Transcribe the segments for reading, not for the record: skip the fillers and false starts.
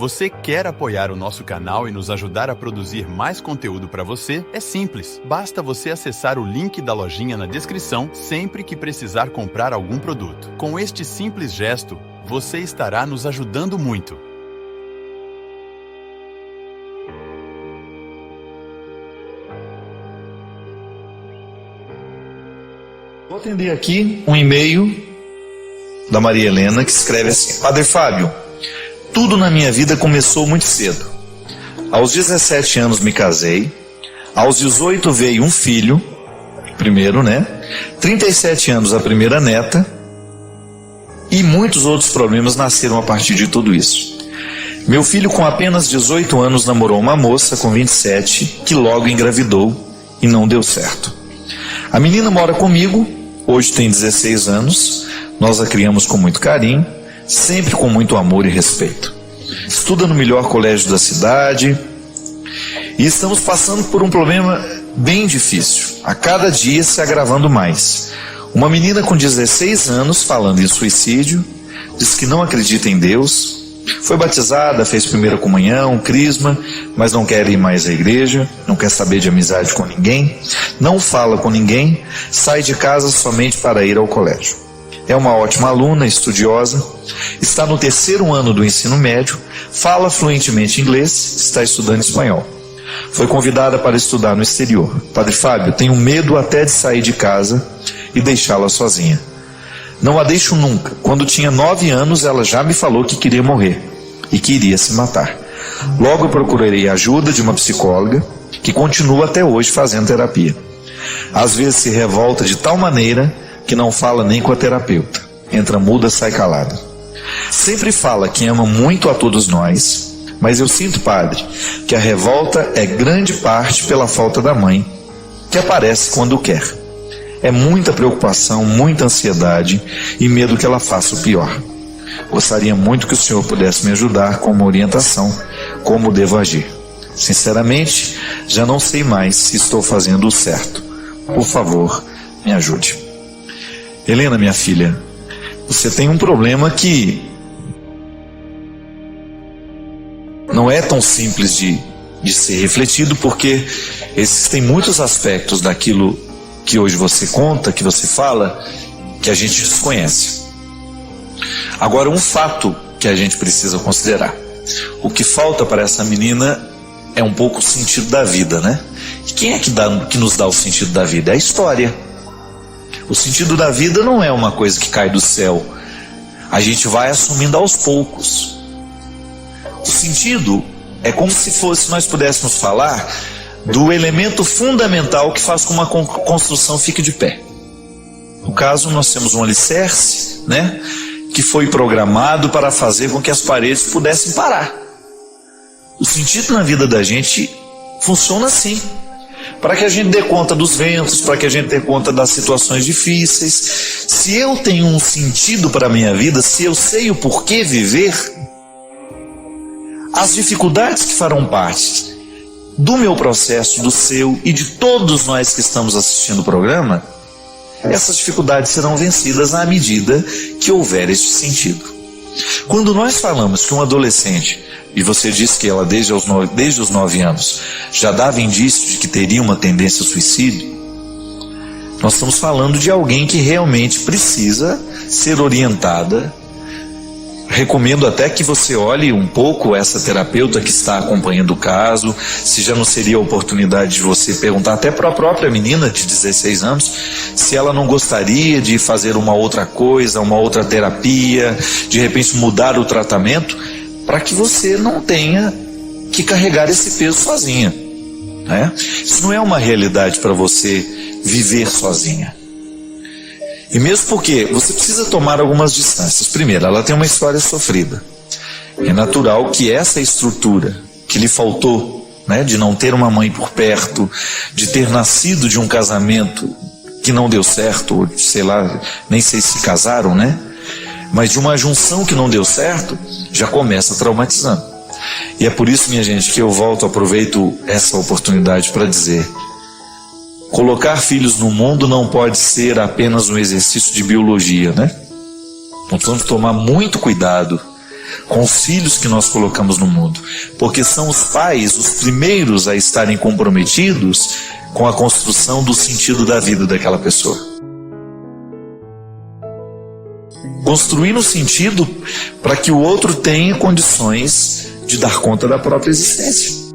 Você quer apoiar o nosso canal e nos ajudar a produzir mais conteúdo para você? É simples, basta você acessar o link da lojinha na descrição sempre que precisar comprar algum produto. Com este simples gesto, você estará nos ajudando muito. Vou atender aqui um e-mail da Maria Helena que escreve assim: Padre Fábio, tudo na minha vida começou muito cedo. Aos 17 anos me casei, aos 18 veio um filho, primeiro, 37 anos a primeira neta, e muitos outros problemas nasceram a partir de tudo isso. Meu filho com apenas 18 anos namorou uma moça com 27, que logo engravidou e não deu certo. A menina mora comigo, hoje tem 16 anos, nós a criamos com muito carinho, sempre com muito amor e respeito. Estuda no melhor colégio da cidade e estamos passando por um problema bem difícil, a cada dia se agravando mais. Uma menina com 16 anos falando em suicídio, diz que não acredita em Deus, foi batizada, fez primeira comunhão, crisma, mas não quer ir mais à igreja, não quer saber de amizade com ninguém, não fala com ninguém, sai de casa somente para ir ao colégio. É uma ótima aluna, estudiosa, está no 3º ano do ensino médio, fala fluentemente inglês, está estudando espanhol. Foi convidada para estudar no exterior. Padre Fábio, tenho medo até de sair de casa e deixá-la sozinha. Não a deixo nunca. Quando tinha 9 anos, ela já me falou que queria morrer e que iria se matar. Logo procurarei a ajuda de uma psicóloga que continua até hoje fazendo terapia. Às vezes se revolta de tal maneira que não fala nem com a terapeuta. Entra muda, sai calada. Sempre fala que ama muito a todos nós, mas eu sinto, padre, que a revolta é grande parte pela falta da mãe, que aparece quando quer. É muita preocupação, muita ansiedade e medo que ela faça o pior. Gostaria muito que o senhor pudesse me ajudar com uma orientação, como devo agir. Sinceramente, já não sei mais se estou fazendo o certo. Por favor, me ajude. Helena, minha filha, você tem um problema que não é tão simples de ser refletido, porque existem muitos aspectos daquilo que hoje você conta, que você fala, que a gente desconhece. Agora, um fato que a gente precisa considerar: o que falta para essa menina é um pouco o sentido da vida, E quem é que nos dá o sentido da vida? É a história. O sentido da vida não é uma coisa que cai do céu. A gente vai assumindo aos poucos. O sentido é como se nós pudéssemos falar do elemento fundamental que faz com que uma construção fique de pé. No caso, nós temos um alicerce, que foi programado para fazer com que as paredes pudessem parar. O sentido na vida da gente funciona assim. Para que a gente dê conta dos ventos, para que a gente dê conta das situações difíceis. Se eu tenho um sentido para a minha vida, se eu sei o porquê viver, as dificuldades que farão parte do meu processo, do seu e de todos nós que estamos assistindo o programa, essas dificuldades serão vencidas à medida que houver este sentido. Quando nós falamos que um adolescente, e você disse que ela desde os 9 anos já dava indício de que teria uma tendência ao suicídio, nós estamos falando de alguém que realmente precisa ser orientada. Recomendo até que você olhe um pouco essa terapeuta que está acompanhando o caso, se já não seria a oportunidade de você perguntar até para a própria menina de 16 anos, se ela não gostaria de fazer uma outra coisa, uma outra terapia, de repente mudar o tratamento, para que você não tenha que carregar esse peso sozinha. Isso não é uma realidade para você viver sozinha. E mesmo porque você precisa tomar algumas distâncias. Primeiro, ela tem uma história sofrida. É natural que essa estrutura que lhe faltou, de não ter uma mãe por perto, de ter nascido de um casamento que não deu certo, ou sei lá, nem sei se casaram, mas de uma junção que não deu certo, já começa traumatizando. E é por isso, minha gente, que eu aproveito essa oportunidade para dizer: colocar filhos no mundo não pode ser apenas um exercício de biologia, Nós precisamos tomar muito cuidado com os filhos que nós colocamos no mundo, porque são os pais os primeiros a estarem comprometidos com a construção do sentido da vida daquela pessoa. Construir um sentido para que o outro tenha condições de dar conta da própria existência.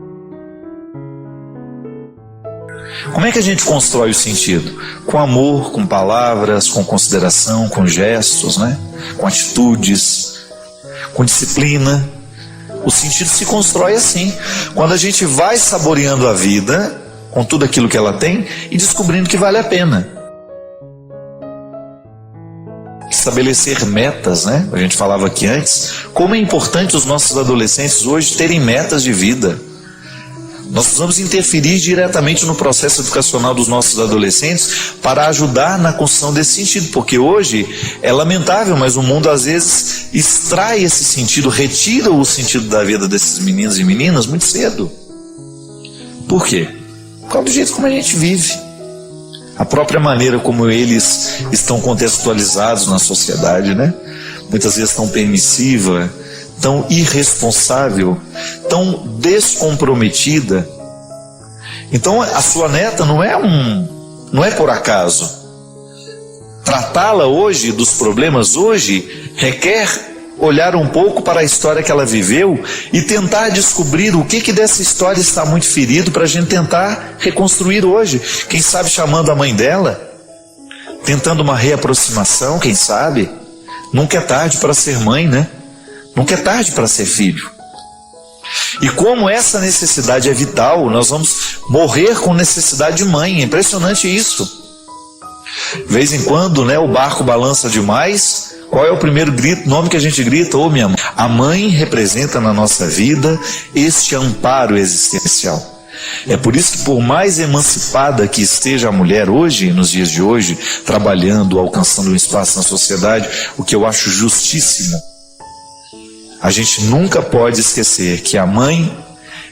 Como é que a gente constrói o sentido? Com amor, com palavras, com consideração, com gestos, né? Com atitudes, com disciplina. O sentido se constrói assim, quando a gente vai saboreando a vida, com tudo aquilo que ela tem, e descobrindo que vale a pena. Estabelecer metas, né? A gente falava aqui antes, como é importante os nossos adolescentes hoje terem metas de vida. Nós precisamos interferir diretamente no processo educacional dos nossos adolescentes para ajudar na construção desse sentido, porque hoje é lamentável, mas o mundo às vezes extrai esse sentido, retira o sentido da vida desses meninos e meninas muito cedo. Por quê? Por causa do jeito como a gente vive. A própria maneira como eles estão contextualizados na sociedade, né? Muitas vezes tão permissiva, tão irresponsável, tão descomprometida. Então a sua neta não é por acaso. Tratá-la hoje, dos problemas hoje, requer olhar um pouco para a história que ela viveu e tentar descobrir o que dessa história está muito ferido para a gente tentar reconstruir hoje. Quem sabe chamando a mãe dela, tentando uma reaproximação, quem sabe. Nunca é tarde para ser mãe, né? Nunca é tarde para ser filho. E como essa necessidade é vital, nós vamos morrer com necessidade de mãe. É impressionante isso. De vez em quando, né, o barco balança demais. Qual é o primeiro nome que a gente grita? Ô, minha mãe. A mãe representa na nossa vida este amparo existencial. É por isso que, por mais emancipada que esteja a mulher hoje, nos dias de hoje, trabalhando, alcançando um espaço na sociedade, o que eu acho justíssimo, a gente nunca pode esquecer que a mãe,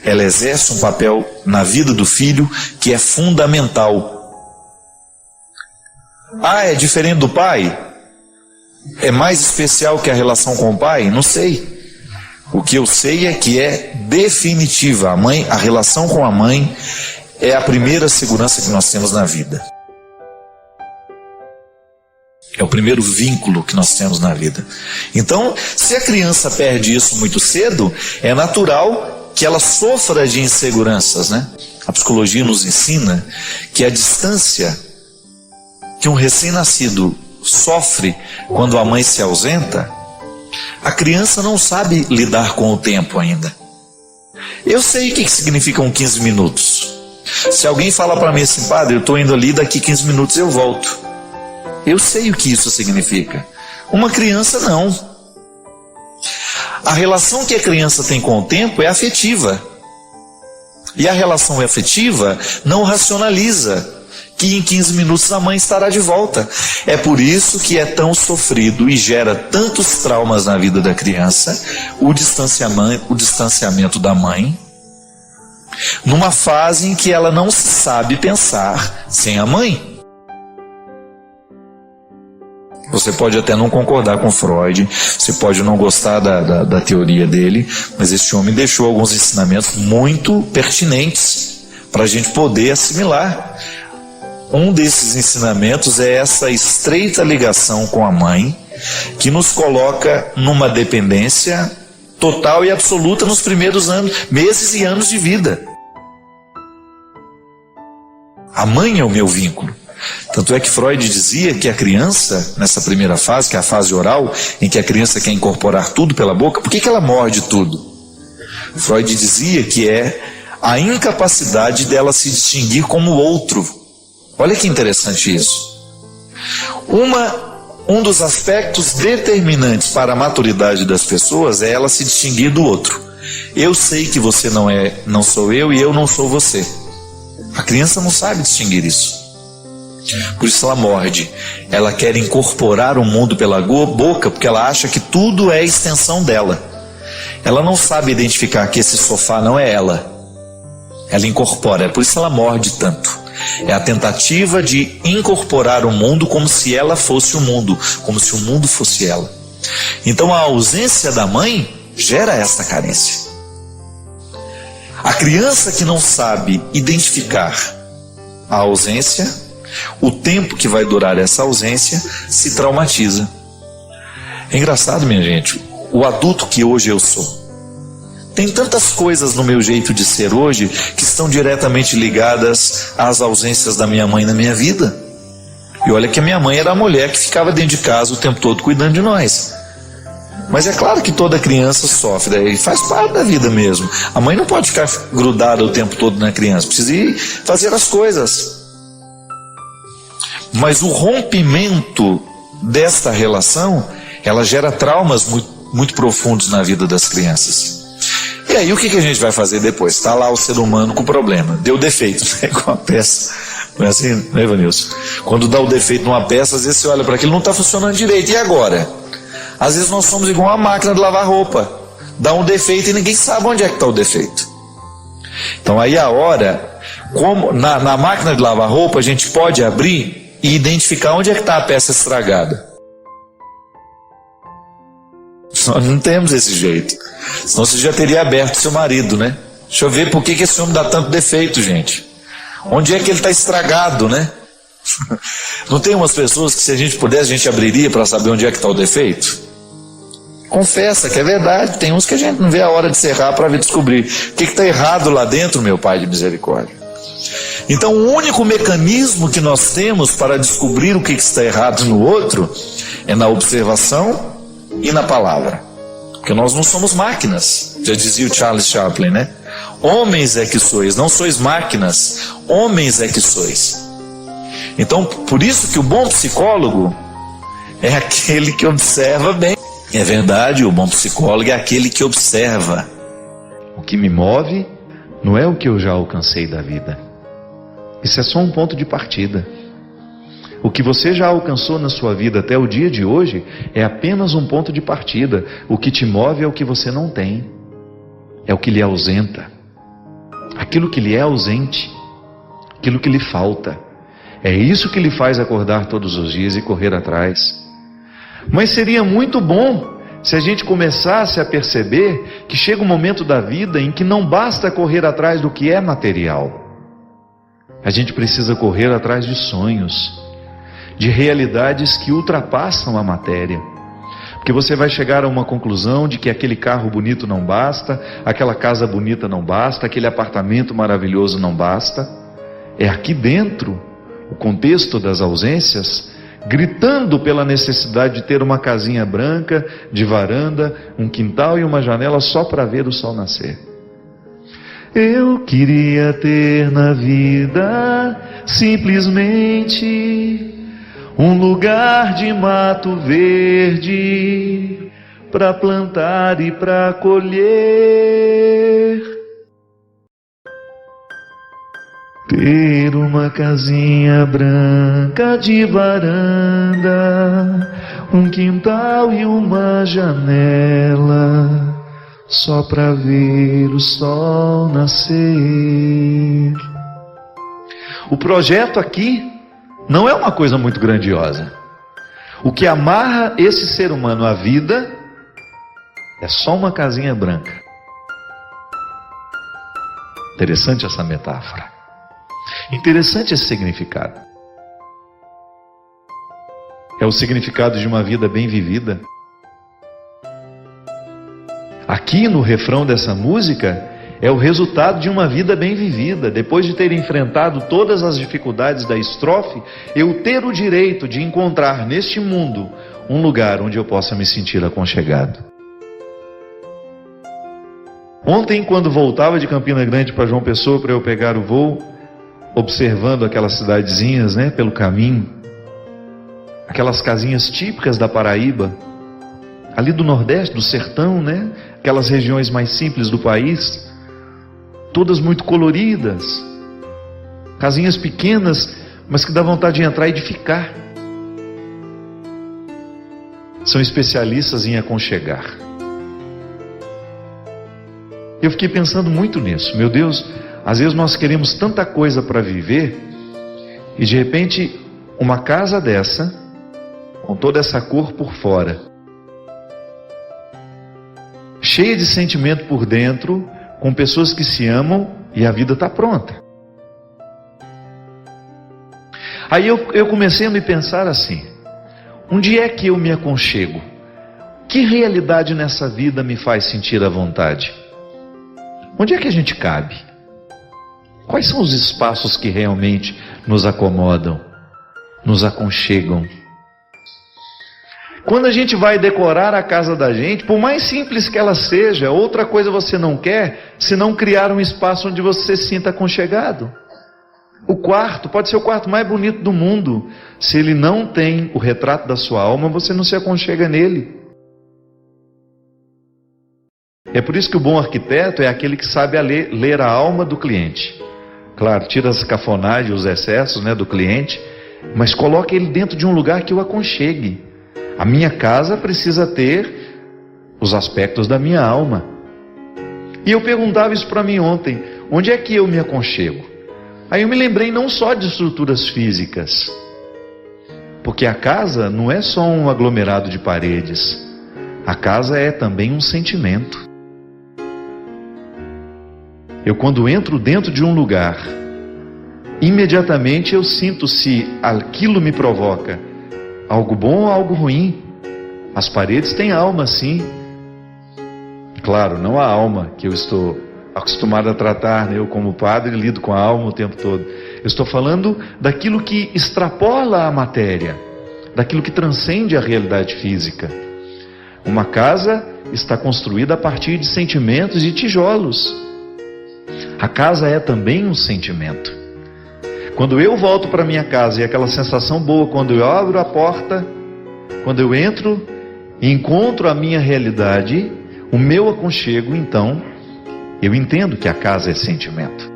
ela exerce um papel na vida do filho que é fundamental. Ah, é diferente do pai? É mais especial que a relação com o pai? Não sei. O que eu sei é que é definitiva. A relação com a mãe é a primeira segurança que nós temos na vida. É o primeiro vínculo que nós temos na vida. Então, se a criança perde isso muito cedo, é natural que ela sofra de inseguranças, né? A psicologia nos ensina que a distância que um recém-nascido sofre quando a mãe se ausenta, a criança não sabe lidar com o tempo ainda. Eu sei o que significam 15 minutos. Se alguém fala para mim assim, padre, eu estou indo ali, daqui 15 minutos eu volto. Eu sei o que isso significa. Uma criança não. A relação que a criança tem com o tempo é afetiva. E a relação afetiva não racionaliza que em 15 minutos a mãe estará de volta. É por isso que é tão sofrido e gera tantos traumas na vida da criança o distanciamento da mãe, numa fase em que ela não sabe pensar sem a mãe. Você pode até não concordar com Freud, você pode não gostar da teoria dele, mas esse homem deixou alguns ensinamentos muito pertinentes para a gente poder assimilar. Um desses ensinamentos é essa estreita ligação com a mãe, que nos coloca numa dependência total e absoluta nos primeiros meses e anos de vida. A mãe é o meu vínculo. Tanto é que Freud dizia que a criança, nessa primeira fase, que é a fase oral, em que a criança quer incorporar tudo pela boca, por que ela morde tudo? Freud dizia que é a incapacidade dela se distinguir como outro. Olha que interessante isso. Um dos aspectos determinantes para a maturidade das pessoas é ela se distinguir do outro. Eu sei que você não sou eu e eu não sou você. A criança não sabe distinguir isso. Por isso ela morde. Ela quer incorporar o mundo pela boca porque ela acha que tudo é extensão dela. Ela não sabe identificar que esse sofá não é ela. Ela incorpora, por isso ela morde tanto. É a tentativa de incorporar o mundo como se ela fosse o mundo, como se o mundo fosse ela. Então a ausência da mãe gera esta carência. A criança que não sabe identificar a ausência, o tempo que vai durar essa ausência, se traumatiza. É engraçado, minha gente, o adulto que hoje eu sou, tem tantas coisas no meu jeito de ser hoje que estão diretamente ligadas às ausências da minha mãe na minha vida. E olha que a minha mãe era a mulher que ficava dentro de casa o tempo todo cuidando de nós. Mas é claro que toda criança sofre, e faz parte da vida mesmo. A mãe não pode ficar grudada o tempo todo na criança, precisa ir fazer as coisas. Mas o rompimento desta relação, ela gera traumas muito profundos na vida das crianças. E aí o que a gente vai fazer depois? Está lá o ser humano com problema, deu defeito, né? Com a peça. Não é assim, né, Evanilson? Quando dá o defeito numa peça, às vezes você olha para aquilo, não está funcionando direito, e agora? Às vezes nós somos igual uma máquina de lavar roupa, dá um defeito e ninguém sabe onde é que está o defeito. Então aí a hora, como na máquina de lavar roupa, a gente pode abrir e identificar onde é que está a peça estragada. Nós não temos esse jeito, senão você já teria aberto seu marido, né? Deixa eu ver por que esse homem dá tanto defeito, gente. Onde é que ele está estragado, né? Não tem umas pessoas que, se a gente pudesse, a gente abriria para saber onde é que está o defeito? Confessa que é verdade, tem uns que a gente não vê a hora de cerrar para descobrir o que está errado lá dentro, meu Pai de misericórdia. Então o único mecanismo que nós temos para descobrir o que está errado no outro é na observação e na palavra. Porque nós não somos máquinas, já dizia o Charles Chaplin, né? Homens é que sois, não sois máquinas, homens é que sois. Então, por isso que o bom psicólogo é aquele que observa bem. É verdade, o bom psicólogo é aquele que observa. O que me move não é o que eu já alcancei da vida. Isso é só um ponto de partida. O que você já alcançou na sua vida até o dia de hoje é apenas um ponto de partida. O que te move é o que você não tem. É o que lhe ausenta. Aquilo que lhe é ausente. Aquilo que lhe falta. É isso que lhe faz acordar todos os dias e correr atrás. Mas seria muito bom se a gente começasse a perceber que chega um momento da vida em que não basta correr atrás do que é material. A gente precisa correr atrás de sonhos, de realidades que ultrapassam a matéria. Porque você vai chegar a uma conclusão de que aquele carro bonito não basta, aquela casa bonita não basta, aquele apartamento maravilhoso não basta. É aqui dentro, o contexto das ausências, gritando pela necessidade de ter uma casinha branca, de varanda, um quintal e uma janela só para ver o sol nascer. Eu queria ter na vida simplesmente um lugar de mato verde para plantar e para colher. Ter uma casinha branca de varanda, um quintal e uma janela, só para ver o sol nascer. O projeto aqui não é uma coisa muito grandiosa. O que amarra esse ser humano à vida é só uma casinha branca. Interessante essa metáfora. Interessante esse significado. É o significado de uma vida bem vivida. Aqui no refrão dessa música é o resultado de uma vida bem vivida. Depois de ter enfrentado todas as dificuldades da estrofe, eu ter o direito de encontrar neste mundo um lugar onde eu possa me sentir aconchegado. Ontem, quando voltava de Campina Grande para João Pessoa para eu pegar o voo, observando aquelas cidadezinhas, né, pelo caminho, aquelas casinhas típicas da Paraíba, ali do Nordeste, do sertão, né, aquelas regiões mais simples do país, todas muito coloridas, casinhas pequenas, mas que dá vontade de entrar e de ficar. São especialistas em aconchegar. Eu fiquei pensando muito nisso. Meu Deus, às vezes nós queremos tanta coisa para viver e de repente uma casa dessa, com toda essa cor por fora, cheia de sentimento por dentro, com pessoas que se amam e a vida está pronta. Aí eu comecei a me pensar assim: onde é que eu me aconchego? Que realidade nessa vida me faz sentir à vontade? Onde é que a gente cabe? Quais são os espaços que realmente nos acomodam, nos aconchegam? Quando a gente vai decorar a casa da gente, por mais simples que ela seja, outra coisa você não quer, senão criar um espaço onde você se sinta aconchegado. O quarto pode ser o quarto mais bonito do mundo. Se ele não tem o retrato da sua alma, você não se aconchega nele. É por isso que o bom arquiteto é aquele que sabe ler a alma do cliente. Claro, tira as cafonagens, os excessos, do cliente, mas coloca ele dentro de um lugar que o aconchegue. A minha casa precisa ter os aspectos da minha alma. E eu perguntava isso para mim ontem: onde é que eu me aconchego? Aí eu me lembrei não só de estruturas físicas, porque a casa não é só um aglomerado de paredes. A casa é também um sentimento. Eu, quando entro dentro de um lugar, imediatamente eu sinto se aquilo me provoca algo bom ou algo ruim. As paredes têm alma, sim. Claro, não a alma que eu estou acostumado a tratar, eu como padre lido com a alma o tempo todo. Eu estou falando daquilo que extrapola a matéria, daquilo que transcende a realidade física. Uma casa está construída a partir de sentimentos e tijolos. A casa é também um sentimento. Quando eu volto para minha casa e aquela sensação boa quando eu abro a porta, quando eu entro e encontro a minha realidade, o meu aconchego, então eu entendo que a casa é sentimento.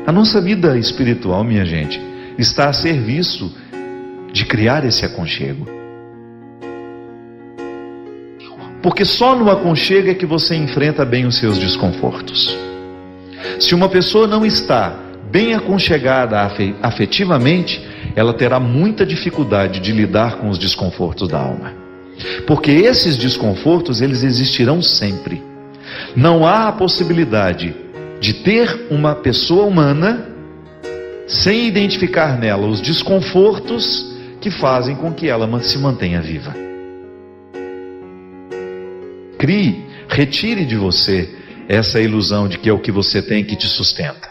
A nossa vida espiritual, minha gente, está a serviço de criar esse aconchego. Porque só no aconchego é que você enfrenta bem os seus desconfortos. Se uma pessoa não está bem aconchegada afetivamente, ela terá muita dificuldade de lidar com os desconfortos da alma. Porque esses desconfortos, eles existirão sempre. Não há a possibilidade de ter uma pessoa humana sem identificar nela os desconfortos que fazem com que ela se mantenha viva. Retire de você essa ilusão de que é o que você tem que te sustenta.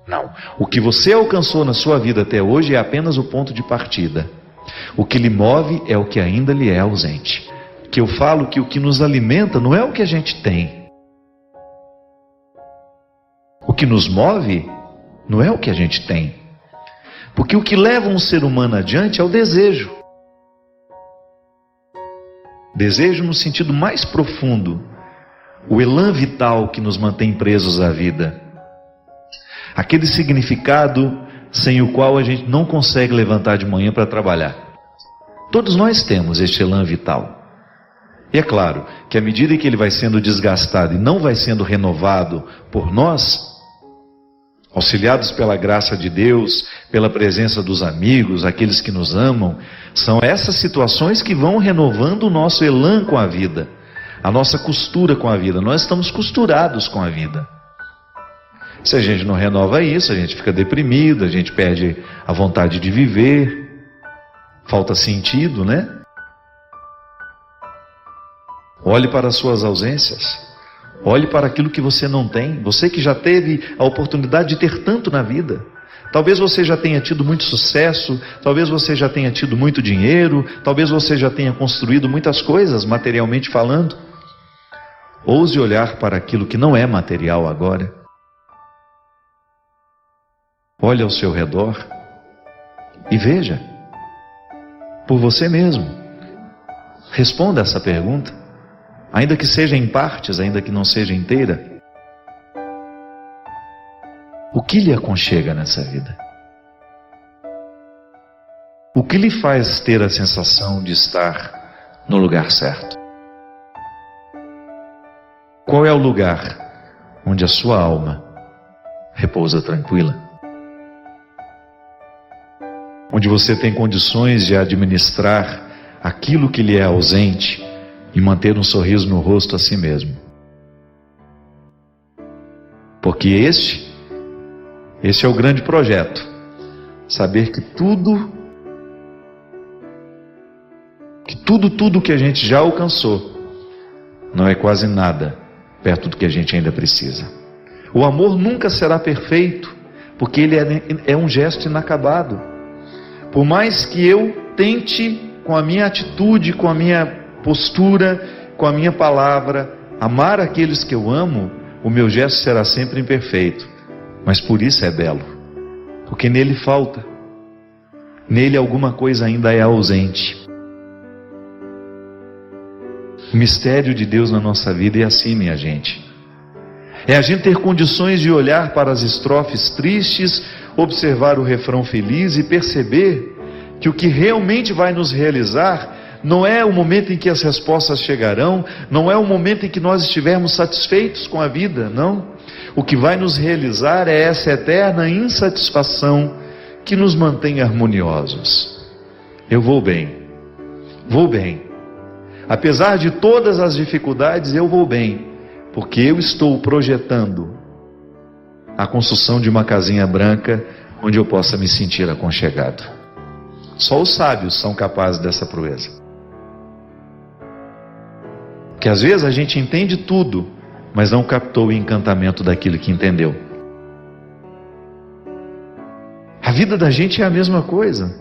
Não. O que você alcançou na sua vida até hoje é apenas o ponto de partida. O que lhe move é o que ainda lhe é ausente. Que eu falo que o que nos alimenta não é o que a gente tem. O que nos move não é o que a gente tem. Porque o que leva um ser humano adiante é o desejo. Desejo no sentido mais profundo. O elan vital que nos mantém presos à vida. Aquele significado sem o qual a gente não consegue levantar de manhã para trabalhar. Todos nós temos este elan vital. E é claro que à medida que ele vai sendo desgastado e não vai sendo renovado por nós, auxiliados pela graça de Deus, pela presença dos amigos, aqueles que nos amam, são essas situações que vão renovando o nosso elan com a vida. A nossa costura com a vida. Nós estamos costurados com a vida. Se a gente não renova isso, a gente fica deprimido, a gente perde a vontade de viver, falta sentido, né? Olhe para as suas ausências, olhe para aquilo que você não tem. Você que já teve a oportunidade de ter tanto na vida. Talvez você já tenha tido muito sucesso, talvez você já tenha tido muito dinheiro, talvez você já tenha construído muitas coisas, materialmente falando. Ouse olhar para aquilo que não é material agora. Olhe ao seu redor e veja, por você mesmo. Responda essa pergunta, ainda que seja em partes, ainda que não seja inteira. O que lhe aconchega nessa vida? O que lhe faz ter a sensação de estar no lugar certo? Qual é o lugar onde a sua alma repousa tranquila? Onde você tem condições de administrar aquilo que lhe é ausente e manter um sorriso no rosto a si mesmo. Porque este é o grande projeto. Saber que tudo que a gente já alcançou não é quase nada perto do que a gente ainda precisa. O amor nunca será perfeito, porque ele é um gesto inacabado. Por mais que eu tente, com a minha atitude, com a minha postura, com a minha palavra, amar aqueles que eu amo, o meu gesto será sempre imperfeito. Mas por isso é belo, porque nele falta. Nele alguma coisa ainda é ausente. O mistério de Deus na nossa vida é assim, minha gente. É a gente ter condições de olhar para as estrofes tristes, observar o refrão feliz e perceber que o que realmente vai nos realizar não é o momento em que as respostas chegarão, não é o momento em que nós estivermos satisfeitos com a vida, não. O que vai nos realizar é essa eterna insatisfação que nos mantém harmoniosos. Eu vou bem. Apesar de todas as dificuldades, eu vou bem, porque eu estou projetando a construção de uma casinha branca onde eu possa me sentir aconchegado. Só os sábios são capazes dessa proeza. Porque às vezes a gente entende tudo, mas não captou o encantamento daquilo que entendeu. A vida da gente é a mesma coisa.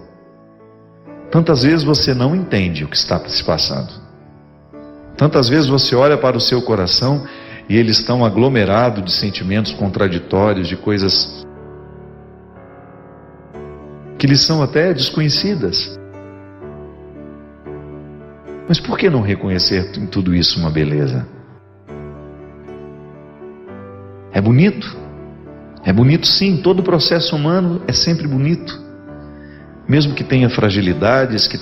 Tantas vezes você não entende o que está se passando. Tantas vezes você olha para o seu coração e ele está aglomerado de sentimentos contraditórios, de coisas que lhe são até desconhecidas. Mas por que não reconhecer em tudo isso uma beleza? É bonito. É bonito sim, todo o processo humano é sempre bonito. Mesmo que tenha fragilidades, que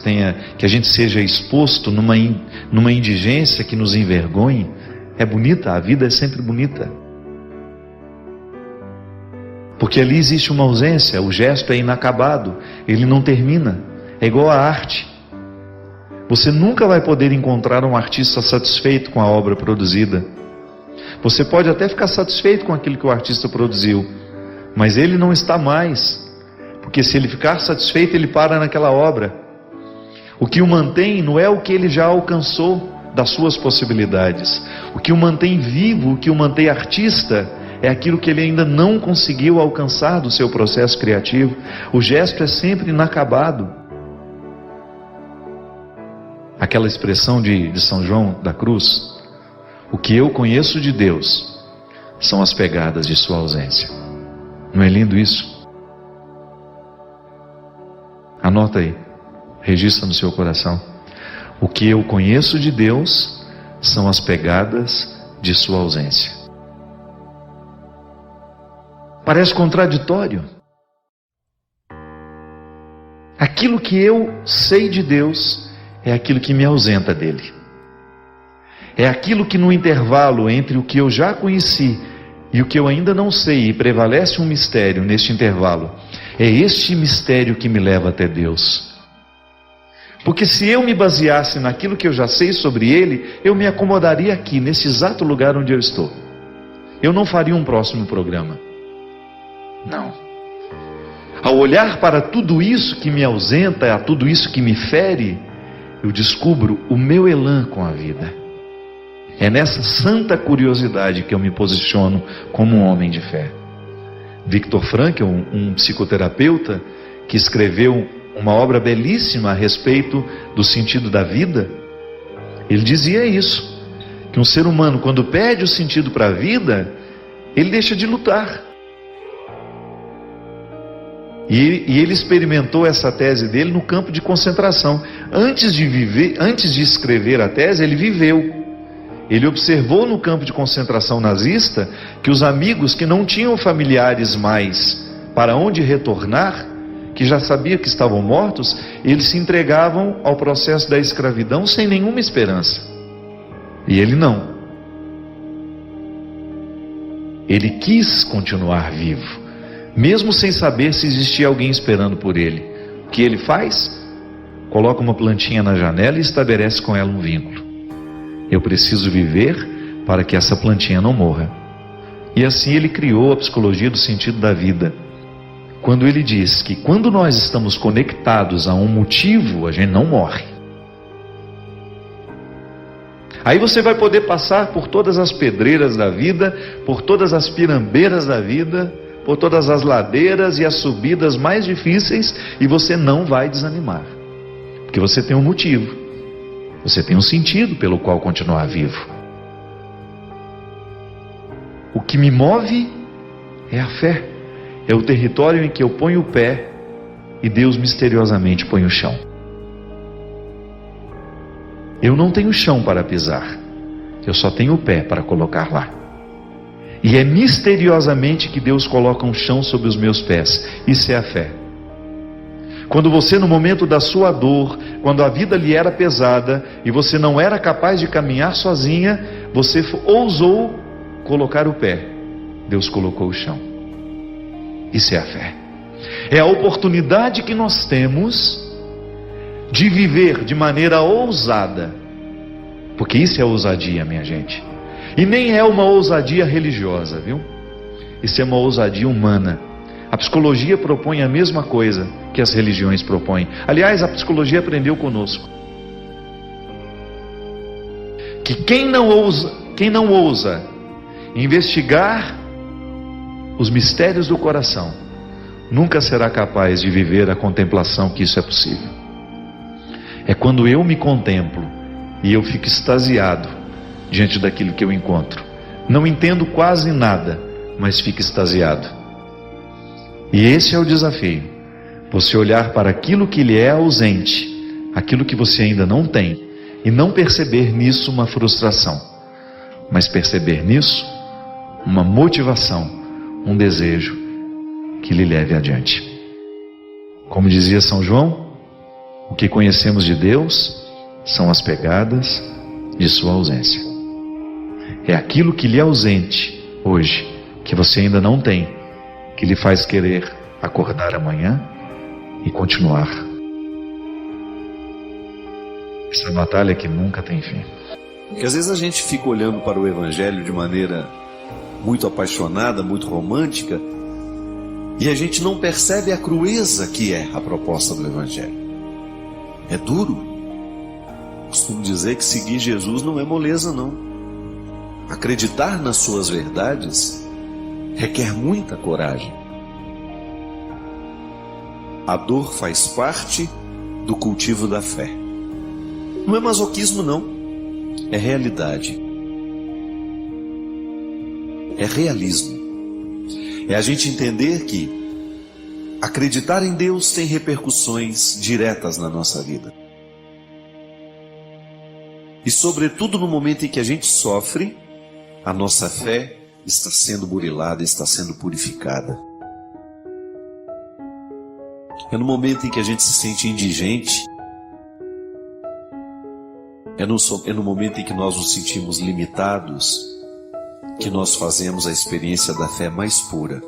a gente seja exposto numa indigência que nos envergonhe, é bonita, a vida é sempre bonita. Porque ali existe uma ausência, o gesto é inacabado, ele não termina, é igual à arte. Você nunca vai poder encontrar um artista satisfeito com a obra produzida. Você pode até ficar satisfeito com aquilo que o artista produziu, mas ele não está mais. Porque se ele ficar satisfeito, ele para naquela obra. O que o mantém não é o que ele já alcançou das suas possibilidades. O que o mantém vivo, o que o mantém artista, é aquilo que ele ainda não conseguiu alcançar do seu processo criativo. O gesto é sempre inacabado. Aquela expressão de São João da Cruz: o que eu conheço de Deus são as pegadas de sua ausência. Não é lindo isso? Anota aí, registra no seu coração. O que eu conheço de Deus são as pegadas de sua ausência. Parece contraditório. Aquilo que eu sei de Deus é aquilo que me ausenta dele. É aquilo que no intervalo entre o que eu já conheci e o que eu ainda não sei, e prevalece um mistério neste intervalo, é este mistério que me leva até Deus. Porque se eu me baseasse naquilo que eu já sei sobre Ele, eu me acomodaria aqui, nesse exato lugar onde eu estou. Eu não faria um próximo programa. Não. Ao olhar para tudo isso que me ausenta, a tudo isso que me fere, eu descubro o meu elan com a vida. É nessa santa curiosidade que eu me posiciono como um homem de fé. Viktor Frankl, um psicoterapeuta que escreveu uma obra belíssima a respeito do sentido da vida, ele dizia isso, que um ser humano, quando perde o sentido para a vida, ele deixa de lutar. E ele experimentou essa tese dele no campo de concentração. Antes de escrever a tese, ele viveu. Ele observou no campo de concentração nazista que os amigos que não tinham familiares mais para onde retornar, que já sabia que estavam mortos, eles se entregavam ao processo da escravidão sem nenhuma esperança. E ele não. Ele quis continuar vivo, mesmo sem saber se existia alguém esperando por ele. O que ele faz? Coloca uma plantinha na janela e estabelece com ela um vínculo. Eu preciso viver para que essa plantinha não morra. E assim ele criou a psicologia do sentido da vida. Quando ele diz que quando nós estamos conectados a um motivo, a gente não morre. Aí você vai poder passar por todas as pedreiras da vida, por todas as pirambeiras da vida, por todas as ladeiras e as subidas mais difíceis, e você não vai desanimar. Porque você tem um motivo. Você tem um sentido pelo qual continuar vivo. O que me move é a fé. É o território em que eu ponho o pé e Deus misteriosamente põe o chão. Eu não tenho chão para pisar. Eu só tenho o pé para colocar lá. E é misteriosamente que Deus coloca um chão sobre os meus pés. Isso é a fé. Quando você, no momento da sua dor, quando a vida lhe era pesada e você não era capaz de caminhar sozinha, você ousou colocar o pé. Deus colocou o chão. Isso é a fé. É a oportunidade que nós temos de viver de maneira ousada. Porque isso é ousadia, minha gente. E nem é uma ousadia religiosa, viu? Isso é uma ousadia humana. A psicologia propõe a mesma coisa que as religiões propõem. Aliás, a psicologia aprendeu conosco que quem não ousa investigar os mistérios do coração, nunca será capaz de viver a contemplação que isso é possível. É quando eu me contemplo e eu fico extasiado diante daquilo que eu encontro. Não entendo quase nada, mas fico extasiado. E esse é o desafio. Você olhar para aquilo que lhe é ausente, aquilo que você ainda não tem, e não perceber nisso uma frustração, mas perceber nisso uma motivação, um desejo que lhe leve adiante. Como dizia São João, o que conhecemos de Deus são as pegadas de sua ausência. É aquilo que lhe é ausente hoje, que você ainda não tem, que lhe faz querer acordar amanhã e continuar essa batalha que nunca tem fim. Porque às vezes a gente fica olhando para o Evangelho de maneira muito apaixonada, muito romântica, e a gente não percebe a crueza que é a proposta do Evangelho. É duro. Costumo dizer que seguir Jesus não é moleza, não. Acreditar nas suas verdades requer muita coragem. A dor faz parte do cultivo da fé. Não é masoquismo, não. É realidade. É realismo. É a gente entender que acreditar em Deus tem repercussões diretas na nossa vida. E sobretudo no momento em que a gente sofre, a nossa fé está sendo burilada, está sendo purificada. É no momento em que a gente se sente indigente, é no momento em que nós nos sentimos limitados, que nós fazemos a experiência da fé mais pura.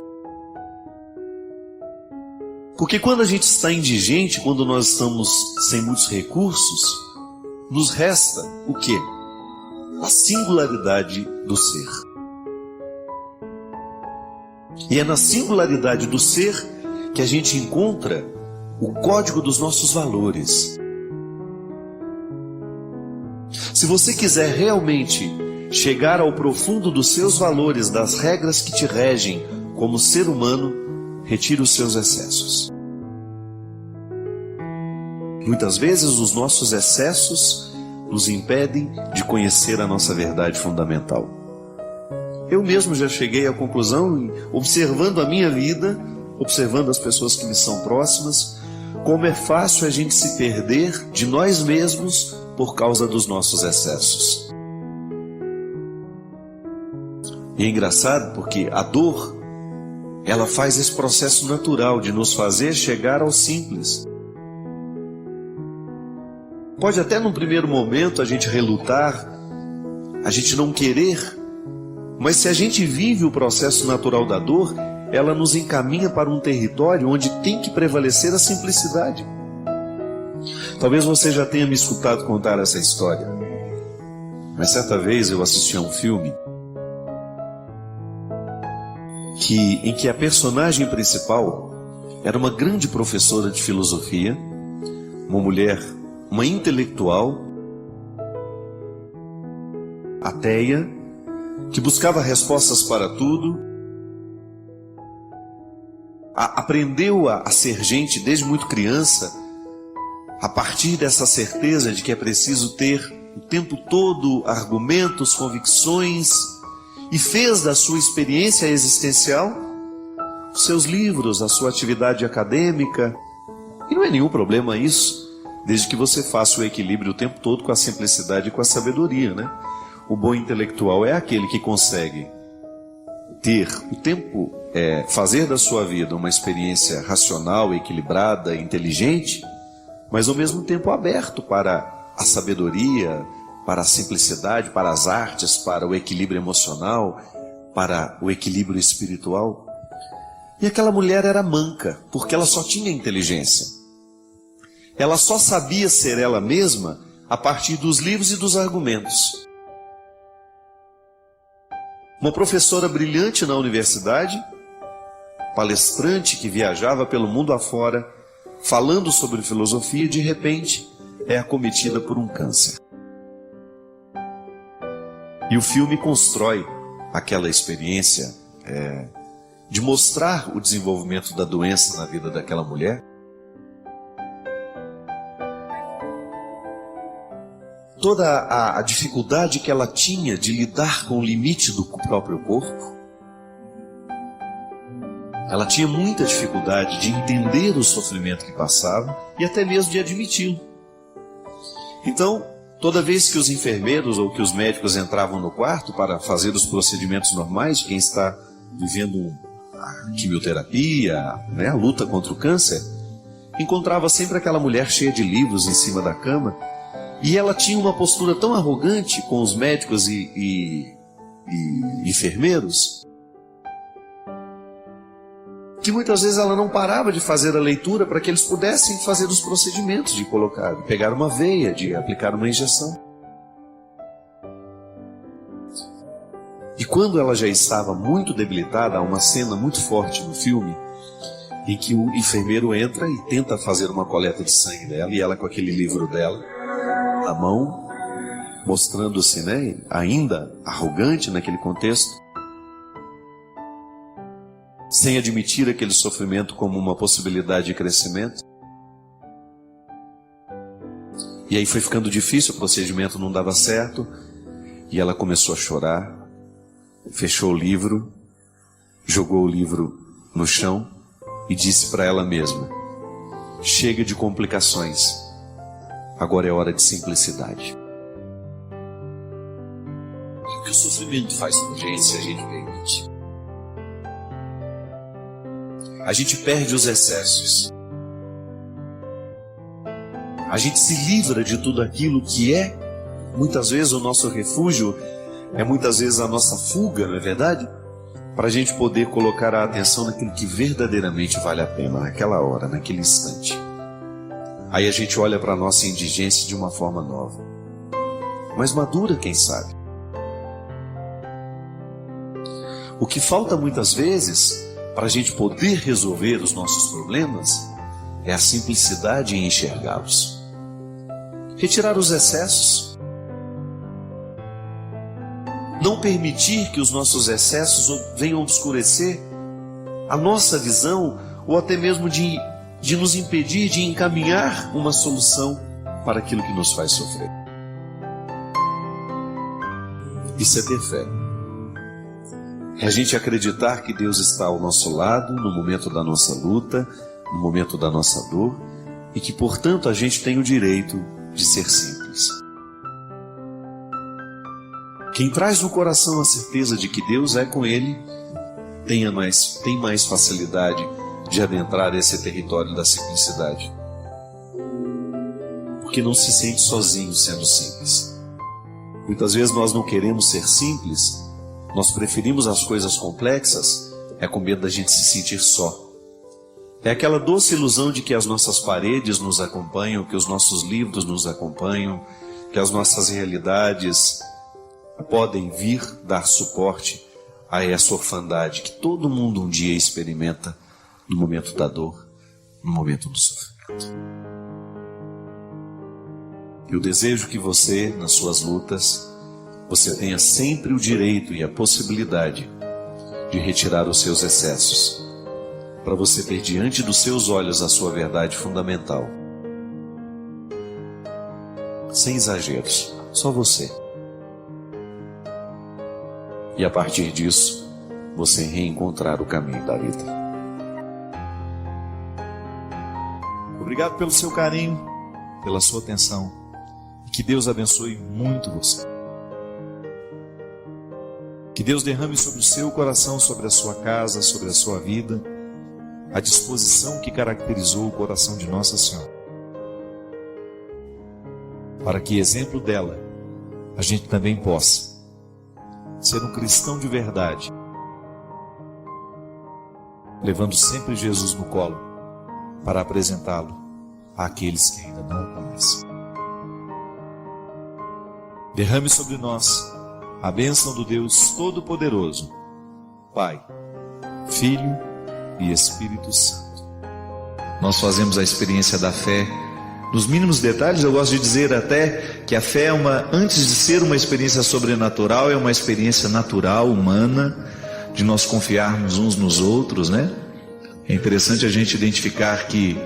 Porque quando a gente está indigente, quando nós estamos sem muitos recursos, nos resta o quê? A singularidade do ser. E é na singularidade do ser que a gente encontra o código dos nossos valores. Se você quiser realmente chegar ao profundo dos seus valores, das regras que te regem como ser humano, retire os seus excessos. Muitas vezes os nossos excessos nos impedem de conhecer a nossa verdade fundamental. Eu mesmo já cheguei à conclusão, observando a minha vida, observando as pessoas que me são próximas, como é fácil a gente se perder de nós mesmos por causa dos nossos excessos. E é engraçado porque a dor, ela faz esse processo natural de nos fazer chegar ao simples. Pode até num primeiro momento a gente relutar, a gente não querer, mas se a gente vive o processo natural da dor, ela nos encaminha para um território onde tem que prevalecer a simplicidade. Talvez você já tenha me escutado contar essa história. Mas certa vez eu assisti a um filme em que a personagem principal era uma grande professora de filosofia, uma mulher, uma intelectual, ateia, que buscava respostas para tudo, aprendeu a ser gente desde muito criança, a partir dessa certeza de que é preciso ter o tempo todo argumentos, convicções, e fez da sua experiência existencial os seus livros, a sua atividade acadêmica. E não é nenhum problema isso, desde que você faça o equilíbrio o tempo todo com a simplicidade e com a sabedoria, né? O bom intelectual é aquele que consegue ter o tempo, fazer da sua vida uma experiência racional, equilibrada, inteligente, mas ao mesmo tempo aberto para a sabedoria, para a simplicidade, para as artes, para o equilíbrio emocional, para o equilíbrio espiritual. E aquela mulher era manca, porque ela só tinha inteligência. Ela só sabia ser ela mesma a partir dos livros e dos argumentos. Uma professora brilhante na universidade, palestrante que viajava pelo mundo afora, falando sobre filosofia, de repente é acometida por um câncer. E o filme constrói aquela experiência de mostrar o desenvolvimento da doença na vida daquela mulher. Toda a dificuldade que ela tinha de lidar com o limite do próprio corpo. Ela tinha muita dificuldade de entender o sofrimento que passava e até mesmo de admiti-lo. Então, toda vez que os enfermeiros ou que os médicos entravam no quarto para fazer os procedimentos normais de quem está vivendo a quimioterapia, a luta contra o câncer, encontrava sempre aquela mulher cheia de livros em cima da cama, e ela tinha uma postura tão arrogante com os médicos e enfermeiros, que muitas vezes ela não parava de fazer a leitura para que eles pudessem fazer os procedimentos de colocar, de pegar uma veia, de aplicar uma injeção. E quando ela já estava muito debilitada, há uma cena muito forte no filme em que o enfermeiro entra e tenta fazer uma coleta de sangue dela, e ela com aquele livro dela na mão, mostrando-se, ainda arrogante naquele contexto, sem admitir aquele sofrimento como uma possibilidade de crescimento. E aí foi ficando difícil, o procedimento não dava certo, e ela começou a chorar, fechou o livro, jogou o livro no chão e disse para ela mesma: chega de complicações, agora é hora de simplicidade. O que o sofrimento faz com a gente se a gente permite? A gente perde os excessos. A gente se livra de tudo aquilo que é, muitas vezes, o nosso refúgio, é muitas vezes a nossa fuga, não é verdade? Para a gente poder colocar a atenção naquilo que verdadeiramente vale a pena, naquela hora, naquele instante. Aí a gente olha para a nossa indigência de uma forma nova, mas madura, quem sabe. O que falta muitas vezes para a gente poder resolver os nossos problemas é a simplicidade em enxergá-los. Retirar os excessos. Não permitir que os nossos excessos venham obscurecer a nossa visão, ou até mesmo de nos impedir de encaminhar uma solução para aquilo que nos faz sofrer. Isso é ter fé. É a gente acreditar que Deus está ao nosso lado no momento da nossa luta, no momento da nossa dor, e que, portanto, a gente tem o direito de ser simples. Quem traz no coração a certeza de que Deus é com ele, tem mais facilidade de adentrar esse território da simplicidade. Porque não se sente sozinho sendo simples. Muitas vezes nós não queremos ser simples, nós preferimos as coisas complexas, com medo da gente se sentir só. É aquela doce ilusão de que as nossas paredes nos acompanham, que os nossos livros nos acompanham, que as nossas realidades podem vir dar suporte a essa orfandade que todo mundo um dia experimenta no momento da dor, no momento do sofrimento. E o desejo que você, nas suas lutas, você tenha sempre o direito e a possibilidade de retirar os seus excessos, para você ter diante dos seus olhos a sua verdade fundamental. Sem exageros, só você. E a partir disso, você reencontrar o caminho da vida. Obrigado pelo seu carinho, pela sua atenção. E que Deus abençoe muito você. Que Deus derrame sobre o seu coração, sobre a sua casa, sobre a sua vida, a disposição que caracterizou o coração de Nossa Senhora. Para que, exemplo dela, a gente também possa ser um cristão de verdade, levando sempre Jesus no colo para apresentá-lo àqueles que ainda não o conhecem. Derrame sobre nós a bênção do Deus Todo-Poderoso, Pai, Filho e Espírito Santo. Nós fazemos a experiência da fé nos mínimos detalhes. Eu gosto de dizer até que a fé antes de ser uma experiência sobrenatural, é uma experiência natural, humana, de nós confiarmos uns nos outros, né? É interessante a gente identificar que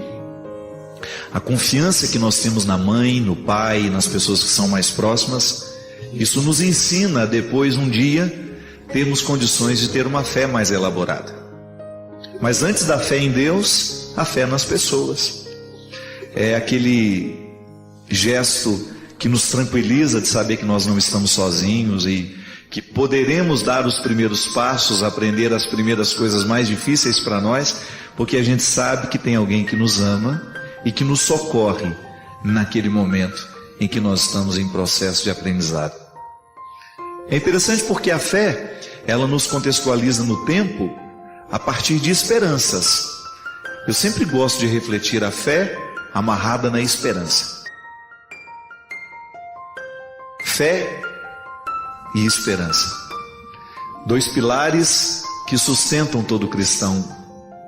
a confiança que nós temos na mãe, no pai, nas pessoas que são mais próximas, isso nos ensina depois, um dia, termos condições de ter uma fé mais elaborada. Mas antes da fé em Deus, a fé nas pessoas. É aquele gesto que nos tranquiliza de saber que nós não estamos sozinhos e que poderemos dar os primeiros passos, aprender as primeiras coisas mais difíceis para nós, porque a gente sabe que tem alguém que nos ama e que nos socorre naquele momento em que nós estamos em processo de aprendizado. É interessante porque a fé, ela nos contextualiza no tempo a partir de esperanças. Eu sempre gosto de refletir a fé amarrada na esperança. Fé e esperança. Dois pilares que sustentam todo cristão,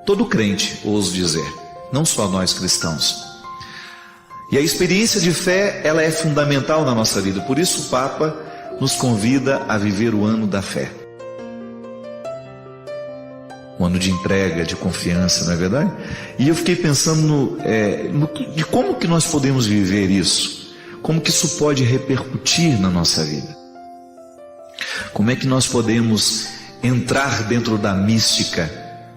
todo crente, ouso dizer, não só nós cristãos. E a experiência de fé, ela é fundamental na nossa vida. Por isso o Papa nos convida a viver o ano da fé. Um ano de entrega, de confiança, não é verdade? E eu fiquei pensando de como que nós podemos viver isso. Como que isso pode repercutir na nossa vida. Como é que nós podemos entrar dentro da mística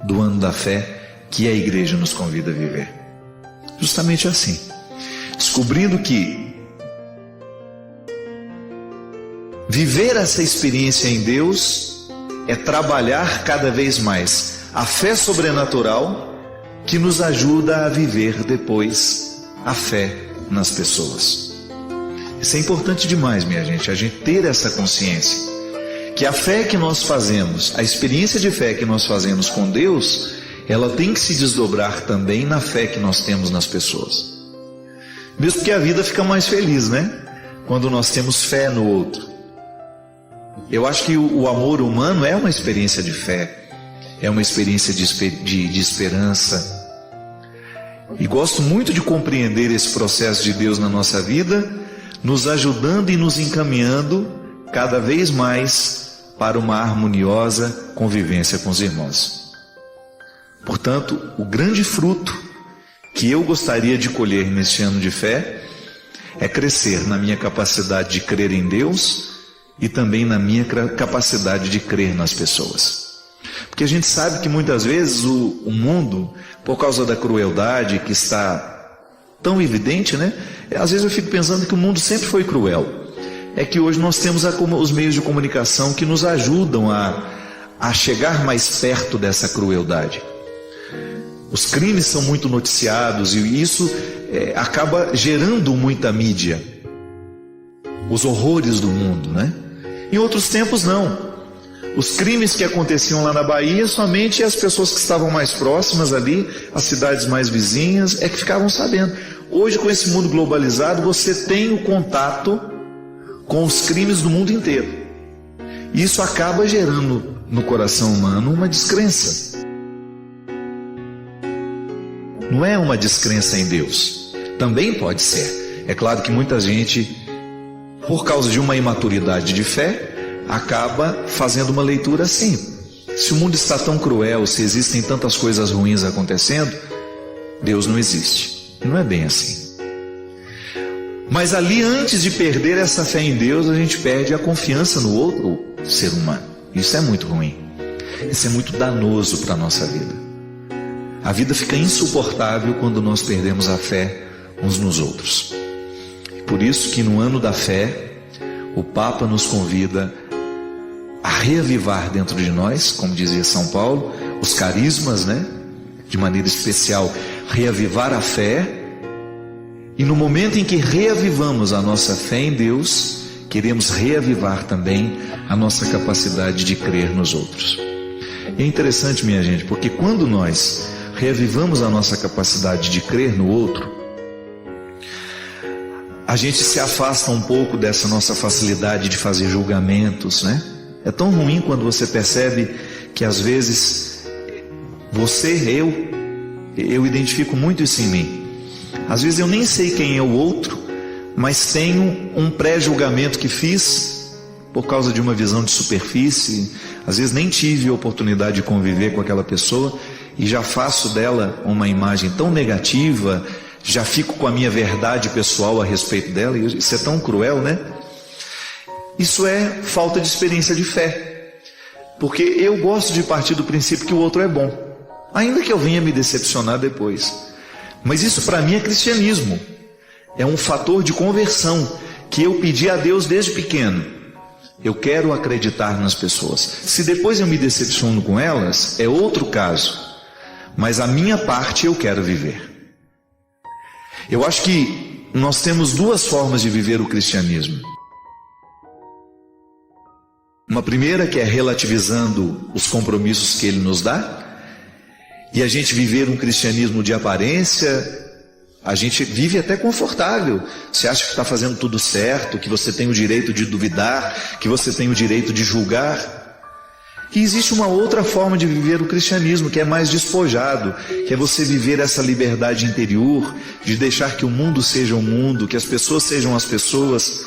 do ano da fé que a igreja nos convida a viver. Justamente assim. Descobrindo que viver essa experiência em Deus é trabalhar cada vez mais a fé sobrenatural que nos ajuda a viver depois a fé nas pessoas. Isso é importante demais, minha gente, a gente ter essa consciência que a fé que nós fazemos, a experiência de fé que nós fazemos com Deus, ela tem que se desdobrar também na fé que nós temos nas pessoas. Mesmo que a vida fica mais feliz, né? Quando nós temos fé no outro. Eu acho que o amor humano é uma experiência de fé, é uma experiência de esperança. E gosto muito de compreender esse processo de Deus na nossa vida, nos ajudando e nos encaminhando cada vez mais para uma harmoniosa convivência com os irmãos. Portanto, o grande fruto que eu gostaria de colher neste ano de fé é crescer na minha capacidade de crer em Deus e também na minha capacidade de crer nas pessoas. Porque a gente sabe que muitas vezes o mundo, por causa da crueldade que está tão evidente, né? Às vezes eu fico pensando que o mundo sempre foi cruel. É que hoje nós temos os meios de comunicação que nos ajudam a chegar mais perto dessa crueldade. Os crimes são muito noticiados e isso acaba gerando muita mídia. Os horrores do mundo, né? Em outros tempos não. Os crimes que aconteciam lá na Bahia, somente as pessoas que estavam mais próximas ali, as cidades mais vizinhas, é que ficavam sabendo. Hoje, com esse mundo globalizado, você tem o contato com os crimes do mundo inteiro. E isso acaba gerando no coração humano uma descrença. Não é uma descrença em Deus. Também pode ser. É claro que muita gente, por causa de uma imaturidade de fé, acaba fazendo uma leitura assim. Se o mundo está tão cruel, se existem tantas coisas ruins acontecendo, Deus não existe. Não é bem assim. Mas ali, antes de perder essa fé em Deus, a gente perde a confiança no outro ser humano. Isso é muito ruim. Isso é muito danoso para a nossa vida. A vida fica insuportável quando nós perdemos a fé uns nos outros. Por isso que no ano da fé, o Papa nos convida a reavivar dentro de nós, como dizia São Paulo, os carismas, né? De maneira especial, reavivar a fé. E no momento em que reavivamos a nossa fé em Deus, queremos reavivar também a nossa capacidade de crer nos outros. E é interessante, minha gente, porque quando nós reavivamos a nossa capacidade de crer no outro, a gente se afasta um pouco dessa nossa facilidade de fazer julgamentos, né? É tão ruim quando você percebe que às vezes eu identifico muito isso em mim. Às vezes eu nem sei quem é o outro, mas tenho um pré-julgamento que fiz por causa de uma visão de superfície. Às vezes nem tive a oportunidade de conviver com aquela pessoa e já faço dela uma imagem tão negativa, já fico com a minha verdade pessoal a respeito dela. E isso é tão cruel, né? Isso é falta de experiência de fé, porque eu gosto de partir do princípio que o outro é bom, ainda que eu venha me decepcionar depois. Mas isso para mim é cristianismo, é um fator de conversão que eu pedi a Deus desde pequeno. Eu quero acreditar nas pessoas. Se depois eu me decepciono com elas, é outro caso, mas a minha parte eu quero viver. Eu acho que nós temos duas formas de viver o cristianismo. Uma primeira, que é relativizando os compromissos que ele nos dá, e a gente viver um cristianismo de aparência. A gente vive até confortável. Você acha que está fazendo tudo certo, que você tem o direito de duvidar, que você tem o direito de julgar. E existe uma outra forma de viver o cristianismo, que é mais despojado, que é você viver essa liberdade interior, de deixar que o mundo seja o mundo, que as pessoas sejam as pessoas,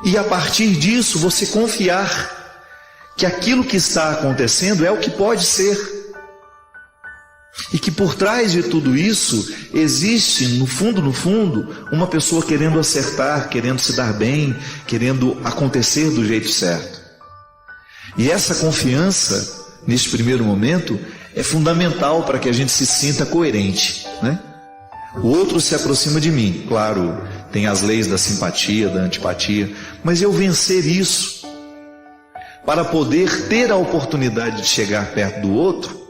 e a partir disso você confiar que aquilo que está acontecendo é o que pode ser. E que por trás de tudo isso existe, no fundo, uma pessoa querendo acertar, querendo se dar bem, querendo acontecer do jeito certo. E essa confiança, neste primeiro momento, é fundamental para que a gente se sinta coerente, né? O outro se aproxima de mim, claro, tem as leis da simpatia, da antipatia, mas eu vencer isso, para poder ter a oportunidade de chegar perto do outro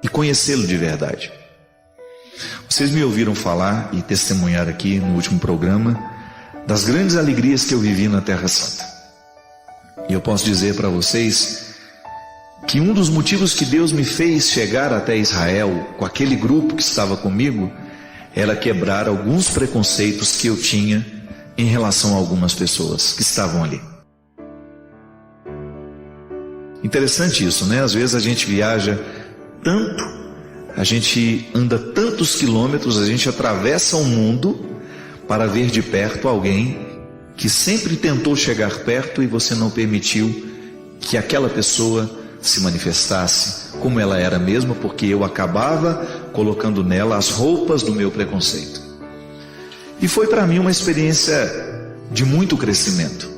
e conhecê-lo de verdade. Vocês me ouviram falar e testemunhar aqui no último programa das grandes alegrias que eu vivi na Terra Santa. E eu posso dizer para vocês que um dos motivos que Deus me fez chegar até Israel com aquele grupo que estava comigo era quebrar alguns preconceitos que eu tinha em relação a algumas pessoas que estavam ali. Interessante isso, né? Às vezes a gente viaja tanto, a gente anda tantos quilômetros, a gente atravessa o mundo para ver de perto alguém que sempre tentou chegar perto e você não permitiu que aquela pessoa se manifestasse como ela era mesmo, porque eu acabava colocando nela as roupas do meu preconceito. E foi para mim uma experiência de muito crescimento.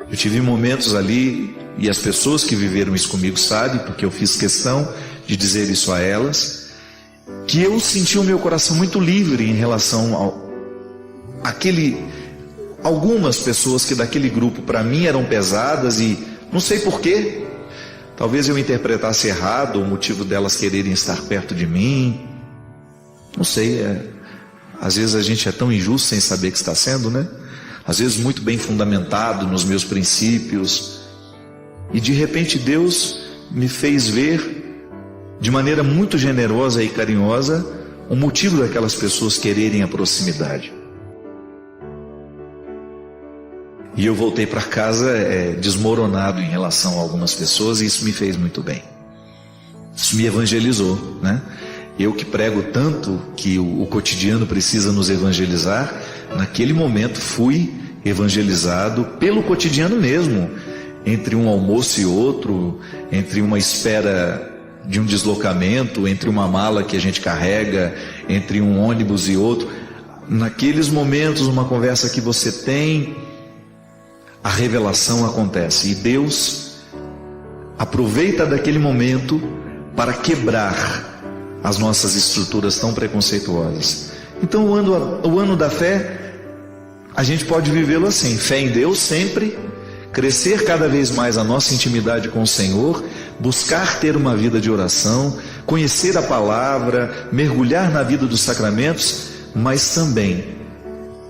Eu tive momentos ali, e as pessoas que viveram isso comigo sabem, porque eu fiz questão de dizer isso a elas, que eu senti o meu coração muito livre em relação algumas pessoas que daquele grupo para mim eram pesadas, e não sei porquê, talvez eu interpretasse errado o motivo delas quererem estar perto de mim, não sei, às vezes a gente é tão injusto sem saber que está sendo, né? Às vezes muito bem fundamentado nos meus princípios, e de repente Deus me fez ver de maneira muito generosa e carinhosa o motivo daquelas pessoas quererem a proximidade. E eu voltei para casa desmoronado em relação a algumas pessoas, e isso me fez muito bem. Isso me evangelizou, né? Eu que prego tanto que o cotidiano precisa nos evangelizar, naquele momento fui evangelizado pelo cotidiano mesmo, entre um almoço e outro, entre uma espera de um deslocamento, entre uma mala que a gente carrega, entre um ônibus e outro. Naqueles momentos, uma conversa que você tem, a revelação acontece, e Deus aproveita daquele momento para quebrar as nossas estruturas tão preconceituosas. Então o ano da fé, a gente pode vivê-lo assim: fé em Deus sempre, crescer cada vez mais a nossa intimidade com o Senhor, buscar ter uma vida de oração, conhecer a palavra, mergulhar na vida dos sacramentos, mas também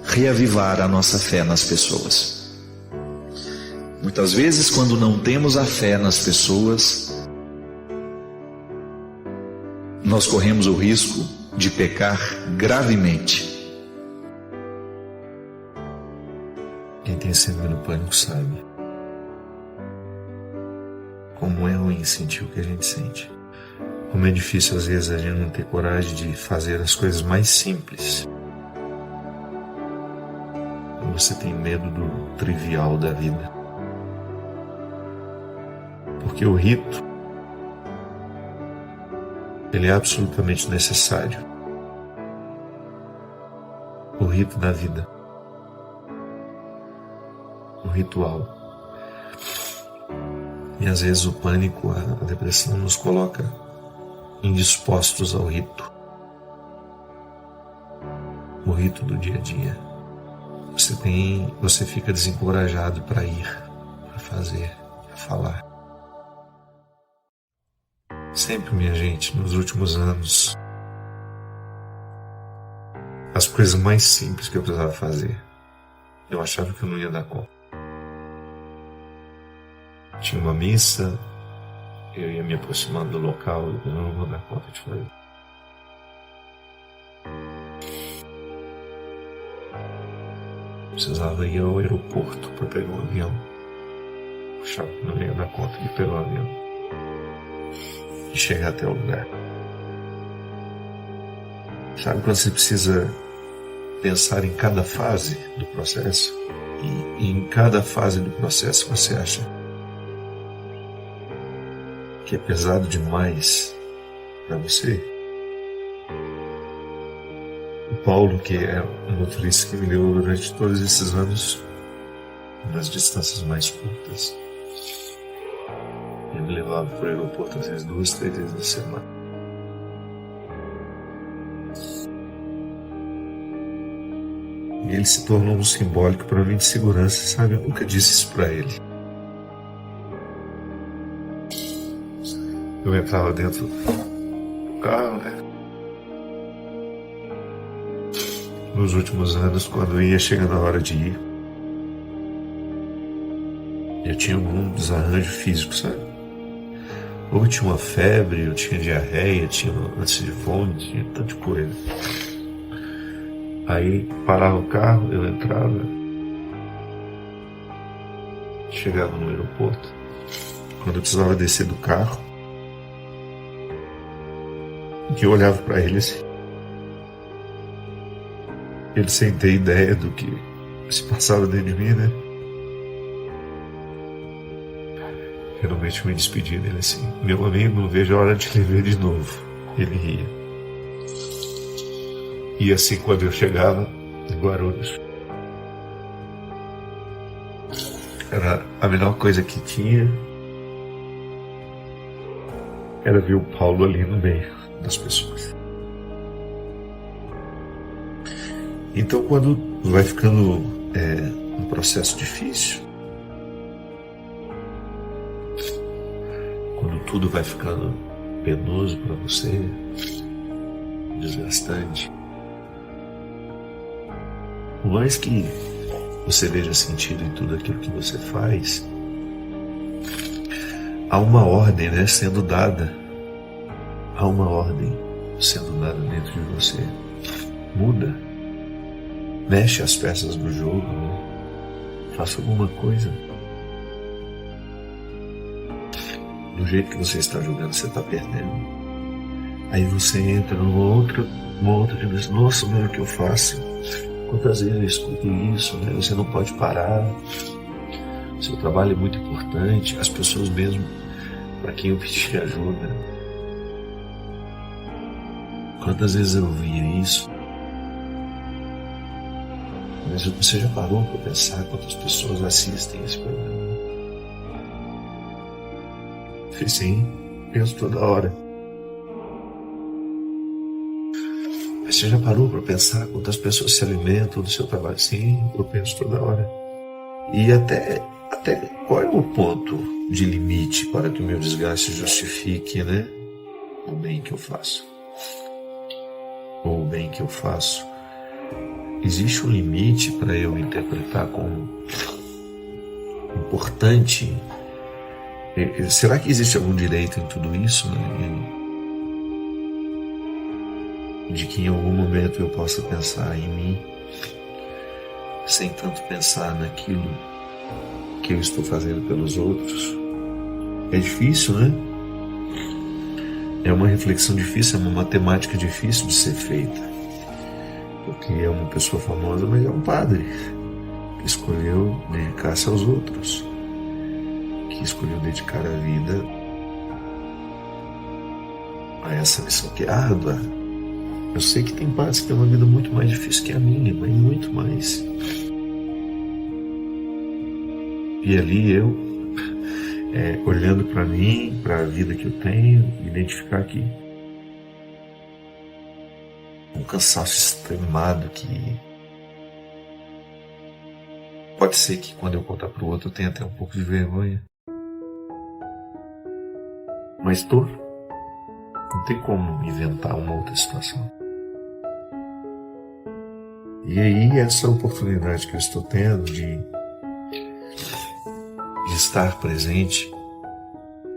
reavivar a nossa fé nas pessoas. Muitas vezes, quando não temos a fé nas pessoas, nós corremos o risco de pecar gravemente. Quem tem síndrome do pânico sabe como é ruim sentir o que a gente sente. Como é difícil às vezes a gente não ter coragem de fazer as coisas mais simples. Quando você tem medo do trivial da vida. Porque o rito, ele é absolutamente necessário. O rito da vida. O ritual. E às vezes o pânico, a depressão nos coloca indispostos ao rito. O rito do dia a dia. Você fica desencorajado para ir, para fazer, para falar. Sempre, minha gente, nos últimos anos, as coisas mais simples que eu precisava fazer, eu achava que eu não ia dar conta. Tinha uma missa, eu ia me aproximando do local, eu não vou dar conta de fazer. Precisava ir ao aeroporto para pegar um avião. Achava que não ia dar conta de pegar um avião e chegar até o lugar. Sabe quando você precisa pensar em cada fase do processo? E em cada fase do processo você acha que é pesado demais para você? O Paulo, que é um motorista que me levou durante todos esses anos nas distâncias mais curtas, ele me levava para o aeroporto às vezes 2, 3 vezes na semana. E ele se tornou um simbólico para mim de segurança, sabe? Eu nunca disse isso para ele. Eu entrava dentro do carro, né? Nos últimos anos, quando ia chegando a hora de ir, eu tinha um desarranjo físico, sabe? Ou tinha uma febre, eu tinha diarreia, tinha ânsia de vômito, tinha tanta coisa. Aí parava o carro, eu entrava, chegava no aeroporto. Quando eu precisava descer do carro, que eu olhava para ele assim, ele sem ter ideia do que se passava dentro de mim, né? Realmente eu me despedi dele assim: meu amigo, não vejo a hora de lhe ver de novo. Ele ria. E assim, quando eu chegava em Guarulhos, era a melhor coisa que tinha, era ver o Paulo ali no meio das pessoas. Então, quando vai ficando um processo difícil, quando tudo vai ficando penoso para você, desgastante, por mais que você veja sentido em tudo aquilo que você faz, há uma ordem, né, sendo dada. Há uma ordem sendo dada dentro de você. Muda. Mexe as peças do jogo, né? faça alguma coisa. Do jeito que você está jogando, você está perdendo. Aí você entra numa outra dimensão. Nossa, mas o que eu faço? Quantas vezes eu escuto isso, né? Você não pode parar. Seu trabalho é muito importante. As pessoas mesmo para quem eu pedi ajuda. Quantas vezes eu ouvi isso? Mas você já parou para pensar quantas pessoas assistem esse programa? Sim, penso toda hora. Mas você já parou para pensar quantas pessoas se alimentam do seu trabalho? Sim, eu penso toda hora. E até qual é o ponto de limite para que o meu desgaste justifique, né, o bem que eu faço? Ou o bem que eu faço? Existe um limite para eu interpretar como importante? Será que existe algum direito em tudo isso, né? De que em algum momento eu possa pensar em mim sem tanto pensar naquilo que eu estou fazendo pelos outros? É difícil, né? É uma reflexão difícil, é uma matemática difícil de ser feita, porque é uma pessoa famosa, mas é um padre que escolheu dedicar-se aos outros, que escolheu dedicar a vida a essa missão que é árdua. Eu sei que tem padres que têm uma vida muito mais difícil que a minha, mas muito mais. E ali eu, olhando para mim, para a vida que eu tenho, identificar que um cansaço extremado que pode ser que quando eu contar para o outro eu tenha até um pouco de vergonha. Mas não tem como inventar uma outra situação. E aí essa oportunidade que eu estou tendo de estar presente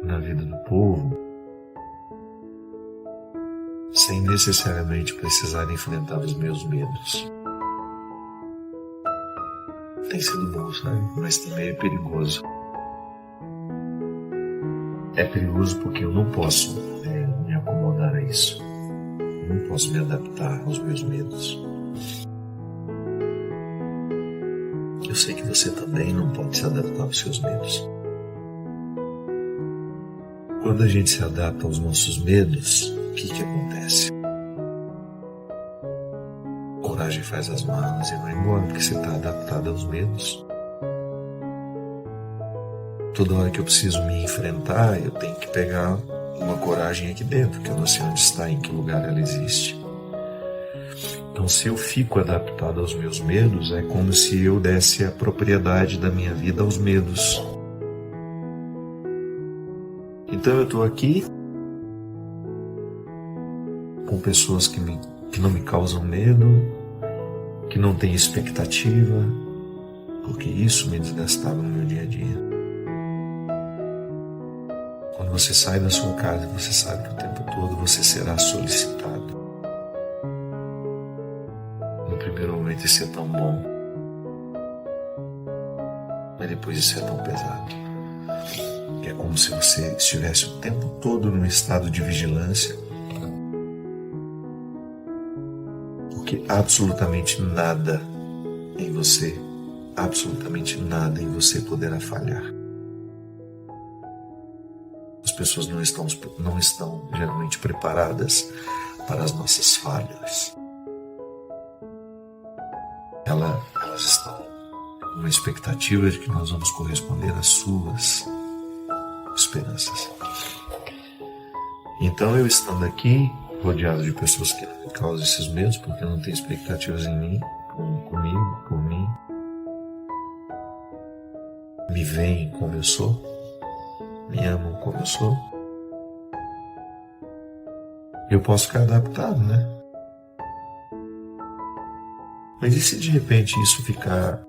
na vida do povo, sem necessariamente precisar enfrentar os meus medos, tem sido bom, sabe? Mas também é perigoso. É perigoso porque eu não posso me acomodar a isso. Eu não posso me adaptar aos meus medos. Eu sei que você também não pode se adaptar aos seus medos. Quando a gente se adapta aos nossos medos, o que acontece? Coragem faz as malas e vai embora, porque você está adaptado aos medos. Toda hora que eu preciso me enfrentar, eu tenho que pegar uma coragem aqui dentro, que eu não sei onde está, em que lugar ela existe. Então, se eu fico adaptado aos meus medos, é como se eu desse a propriedade da minha vida aos medos. Então, eu estou aqui com pessoas que não me causam medo, que não têm expectativa, porque isso me desgastava no meu dia a dia. Quando você sai da sua casa, você sabe que o tempo todo você será solicitado. No primeiro momento isso é tão bom, mas depois isso é tão pesado. É como se você estivesse o tempo todo num estado de vigilância, porque absolutamente nada em você poderá falhar. As pessoas não estão geralmente preparadas para as nossas falhas. Elas estão com uma expectativa de que nós vamos corresponder às suas esperanças. Então, eu estando aqui, rodeado de pessoas que não me causam esses medos, porque não têm expectativas em mim, comigo, por mim, me veem como eu sou, me amam como eu sou, eu posso ficar adaptado, né? Mas e se de repente isso ficar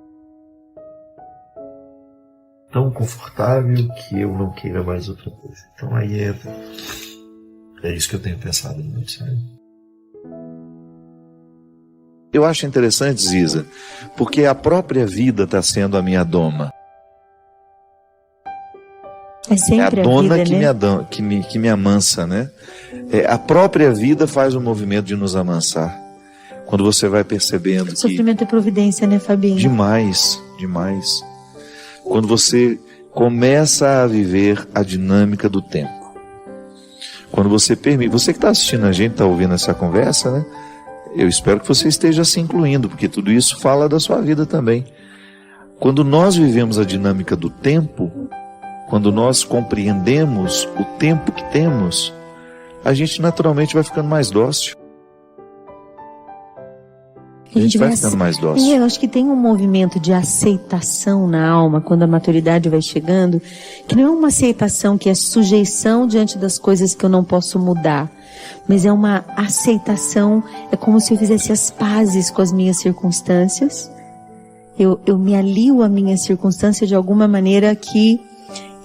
tão confortável que eu não queira mais outra coisa? Então aí é isso que eu tenho pensado muito, sabe? Eu acho interessante, Ziza, porque a própria vida está sendo a minha doma. É sempre a dona vida, que, né? que me amansa, né? A própria vida faz o movimento de nos amansar. Quando você vai percebendo O sofrimento é providência, né, Fabinho? Demais, demais. Quando você começa a viver a dinâmica do tempo. Quando você permite... Você que está assistindo a gente, está ouvindo essa conversa, né? Eu espero que você esteja se incluindo, porque tudo isso fala da sua vida também. Quando nós vivemos a dinâmica do tempo, quando nós compreendemos o tempo que temos, a gente naturalmente vai ficando mais dócil. A gente vai ficando mais dócil. Eu acho que tem um movimento de aceitação na alma, quando a maturidade vai chegando, que não é uma aceitação que é sujeição diante das coisas que eu não posso mudar, mas é uma aceitação, é como se eu fizesse as pazes com as minhas circunstâncias. Eu me alio à minha circunstância de alguma maneira que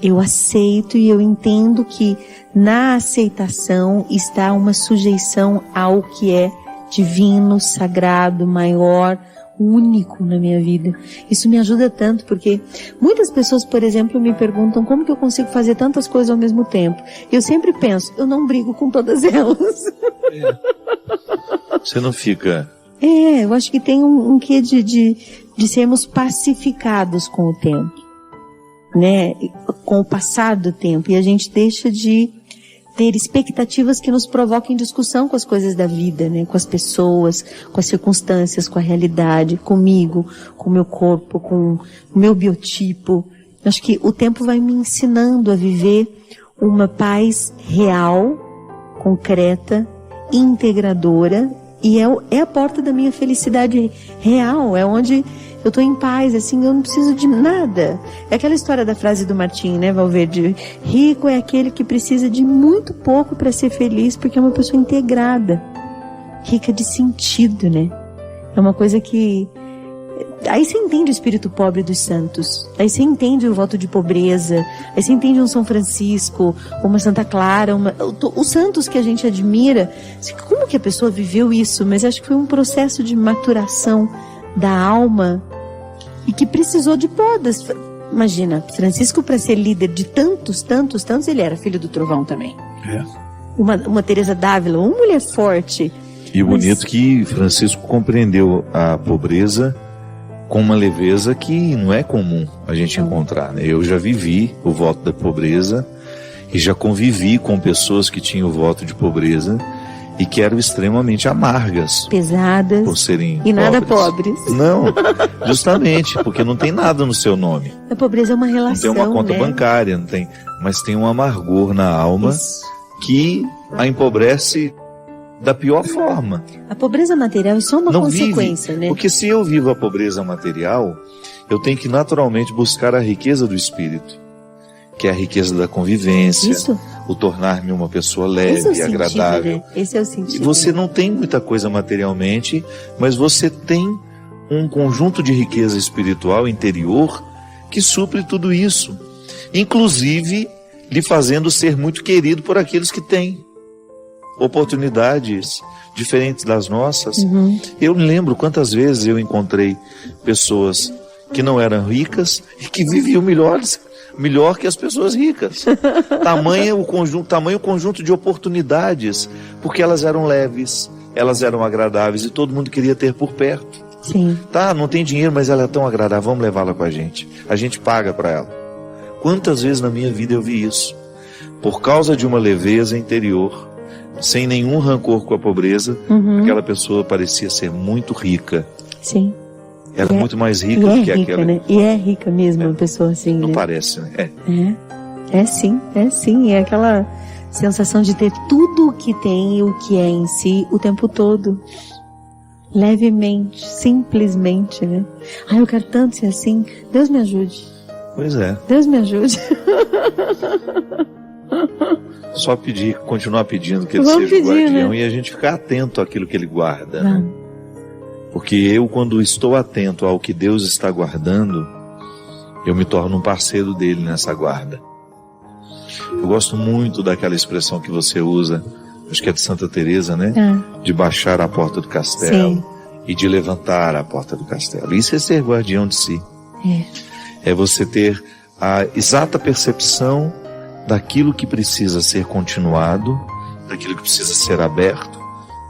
eu aceito e eu entendo que na aceitação está uma sujeição ao que é divino, sagrado, maior, único na minha vida. Isso me ajuda tanto, porque muitas pessoas, por exemplo, me perguntam como que eu consigo fazer tantas coisas ao mesmo tempo. Eu sempre penso, eu não brigo com todas elas. Você não fica... Eu acho que tem um quê de sermos pacificados com o tempo, né? Com o passar do tempo. E a gente deixa de ter expectativas que nos provoquem discussão com as coisas da vida, né? Com as pessoas, com as circunstâncias, com a realidade, comigo, com o meu corpo, com o meu biotipo. Acho que o tempo vai me ensinando a viver uma paz real, concreta, integradora, e é a porta da minha felicidade real, é onde eu estou em paz, assim, eu não preciso de nada. É aquela história da frase do Martim, né, Valverde? Rico é aquele que precisa de muito pouco para ser feliz, porque é uma pessoa integrada, rica de sentido, né? É uma coisa que... Aí você entende o espírito pobre dos santos, aí você entende o voto de pobreza, aí você entende um São Francisco, uma Santa Clara, os santos que a gente admira. Como que a pessoa viveu isso? Mas acho que foi um processo de maturação da alma e que precisou de podas. Imagina, Francisco, para ser líder de tantos, ele era filho do trovão também. Uma Teresa d'Ávila, uma mulher forte. E o bonito que Francisco compreendeu a pobreza com uma leveza que não é comum a gente encontrar, né? Eu já vivi o voto da pobreza e já convivi com pessoas que tinham o voto de pobreza e que eram extremamente amargas, pesadas, por serem e nada pobres. Não, justamente, porque não tem nada no seu nome. A pobreza é uma relação, não tem uma conta né? bancária, não tem, mas tem um amargor na alma. Isso. Que a empobrece da pior forma. A pobreza material é só uma consequência, né? Porque se eu vivo a pobreza material, eu tenho que naturalmente buscar a riqueza do espírito, que é a riqueza da convivência, isso. O tornar-me uma pessoa leve e agradável. Né? Esse é o sentido. E você não tem muita coisa materialmente, mas você tem um conjunto de riqueza espiritual interior que supre tudo isso, inclusive lhe fazendo ser muito querido por aqueles que têm oportunidades diferentes das nossas. Eu me lembro quantas vezes eu encontrei pessoas que não eram ricas e que viviam melhor que as pessoas ricas. Tamanho o conjunto de oportunidades, porque elas eram leves, elas eram agradáveis e todo mundo queria ter por perto. Sim. Tá, não tem dinheiro, mas ela é tão agradável, vamos levá-la com a gente paga para ela. Quantas vezes na minha vida eu vi isso? Por causa de uma leveza interior, sem nenhum rancor com a pobreza, aquela pessoa parecia ser muito rica. Sim. Era muito mais rica do que aquela. Né? E é rica mesmo, uma pessoa assim, não né? parece, né? É sim. É aquela sensação de ter tudo o que tem e o que é em si o tempo todo. Levemente, simplesmente, né? Eu quero tanto ser assim. Deus me ajude. Pois é. Deus me ajude. Só continuar pedindo que ele seja o guardião, né? E a gente ficar atento àquilo que ele guarda, né? Porque eu, quando estou atento ao que Deus está guardando, eu me torno um parceiro dele nessa guarda. Eu gosto muito daquela expressão que você usa, acho que é de Santa Teresa, né? De baixar a porta do castelo. Sim. e de levantar a porta do castelo. Isso é ser guardião de si. É você ter a exata percepção daquilo que precisa ser continuado, daquilo que precisa ser aberto,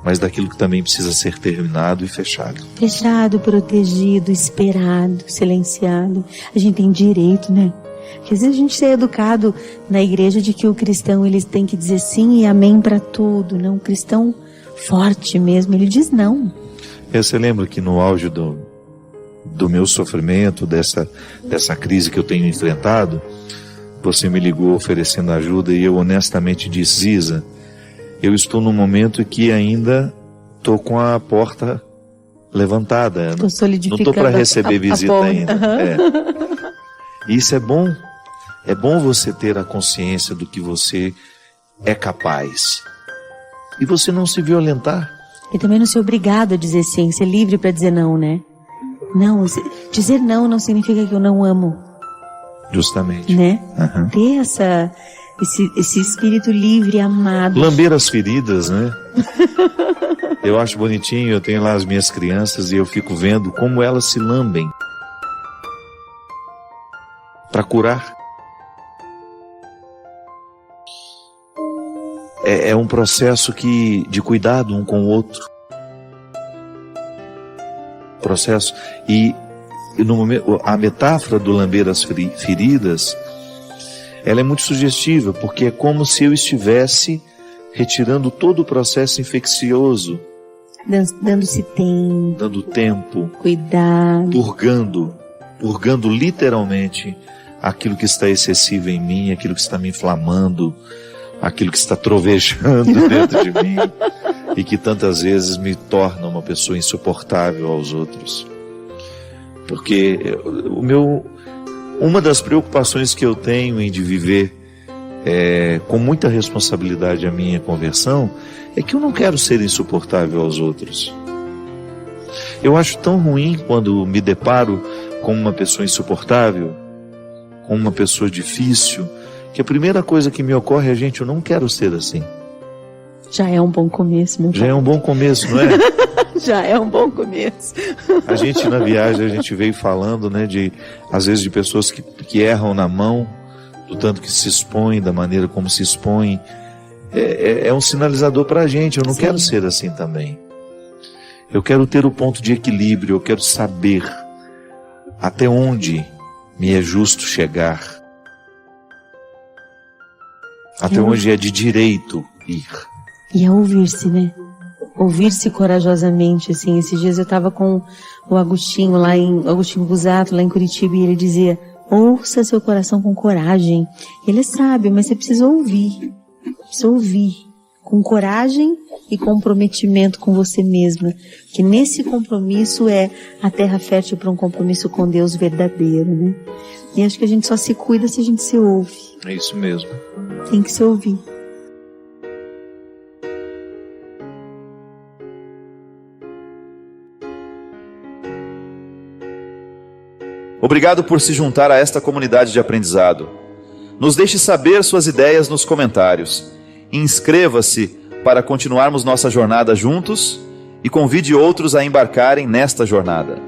mas daquilo que também precisa ser terminado e fechado. Fechado, protegido, esperado, silenciado. A gente tem direito, né? Porque às vezes a gente é educado na igreja de que o cristão ele tem que dizer sim e amém para tudo. Não, o cristão forte mesmo, ele diz não. Você lembra que no auge do meu sofrimento, dessa crise que eu tenho enfrentado, você me ligou oferecendo ajuda e eu honestamente disse: Ziza, eu estou num momento que ainda estou com a porta levantada. Não estou para receber visita ainda. Isso é bom. É bom você ter a consciência do que você é capaz. E você não se violentar. E também não ser obrigado a dizer sim, ser livre para dizer não, né? Não, dizer não significa que eu não amo. Justamente. Né? Ter esse espírito livre, amado. Lamber as feridas, né? Eu acho bonitinho, eu tenho lá as minhas crianças e eu fico vendo como elas se lambem para curar. É um processo de cuidado um com o outro. Processo. E no momento, a metáfora do lamber as feridas, ela é muito sugestiva, porque é como se eu estivesse retirando todo o processo infeccioso. Dando-se tempo. Dando tempo. Cuidado. Purgando literalmente aquilo que está excessivo em mim, aquilo que está me inflamando, aquilo que está trovejando dentro de mim e que tantas vezes me torna uma pessoa insuportável aos outros. Porque uma das preocupações que eu tenho em de viver com muita responsabilidade a minha conversão é que eu não quero ser insuportável aos outros. Eu acho tão ruim quando me deparo com uma pessoa insuportável, com uma pessoa difícil, que a primeira coisa que me ocorre é: gente, eu não quero ser assim. Já é um bom começo, meu pai. Já é um bom começo, não é? Já é um bom começo. A gente na viagem, a gente veio falando, né, às vezes de pessoas que erram na mão, do tanto que se expõem, da maneira como se expõem. É um sinalizador para a gente. Eu não quero ser assim também. Eu quero ter o ponto de equilíbrio, eu quero saber até onde me é justo chegar. Até onde é de direito ir. E é ouvir-se, né? Ouvir-se corajosamente, assim. Esses dias eu estava com o Agostinho Agostinho Busato, lá em Curitiba, e ele dizia: ouça seu coração com coragem. Ele é sábio, mas você precisa ouvir. Precisa ouvir. Com coragem e comprometimento com você mesma. Que nesse compromisso é a terra fértil para um compromisso com Deus verdadeiro, né? E acho que a gente só se cuida se a gente se ouve. É isso mesmo. Tem que se ouvir. Obrigado por se juntar a esta comunidade de aprendizado. Nos deixe saber suas ideias nos comentários. Inscreva-se para continuarmos nossa jornada juntos e convide outros a embarcarem nesta jornada.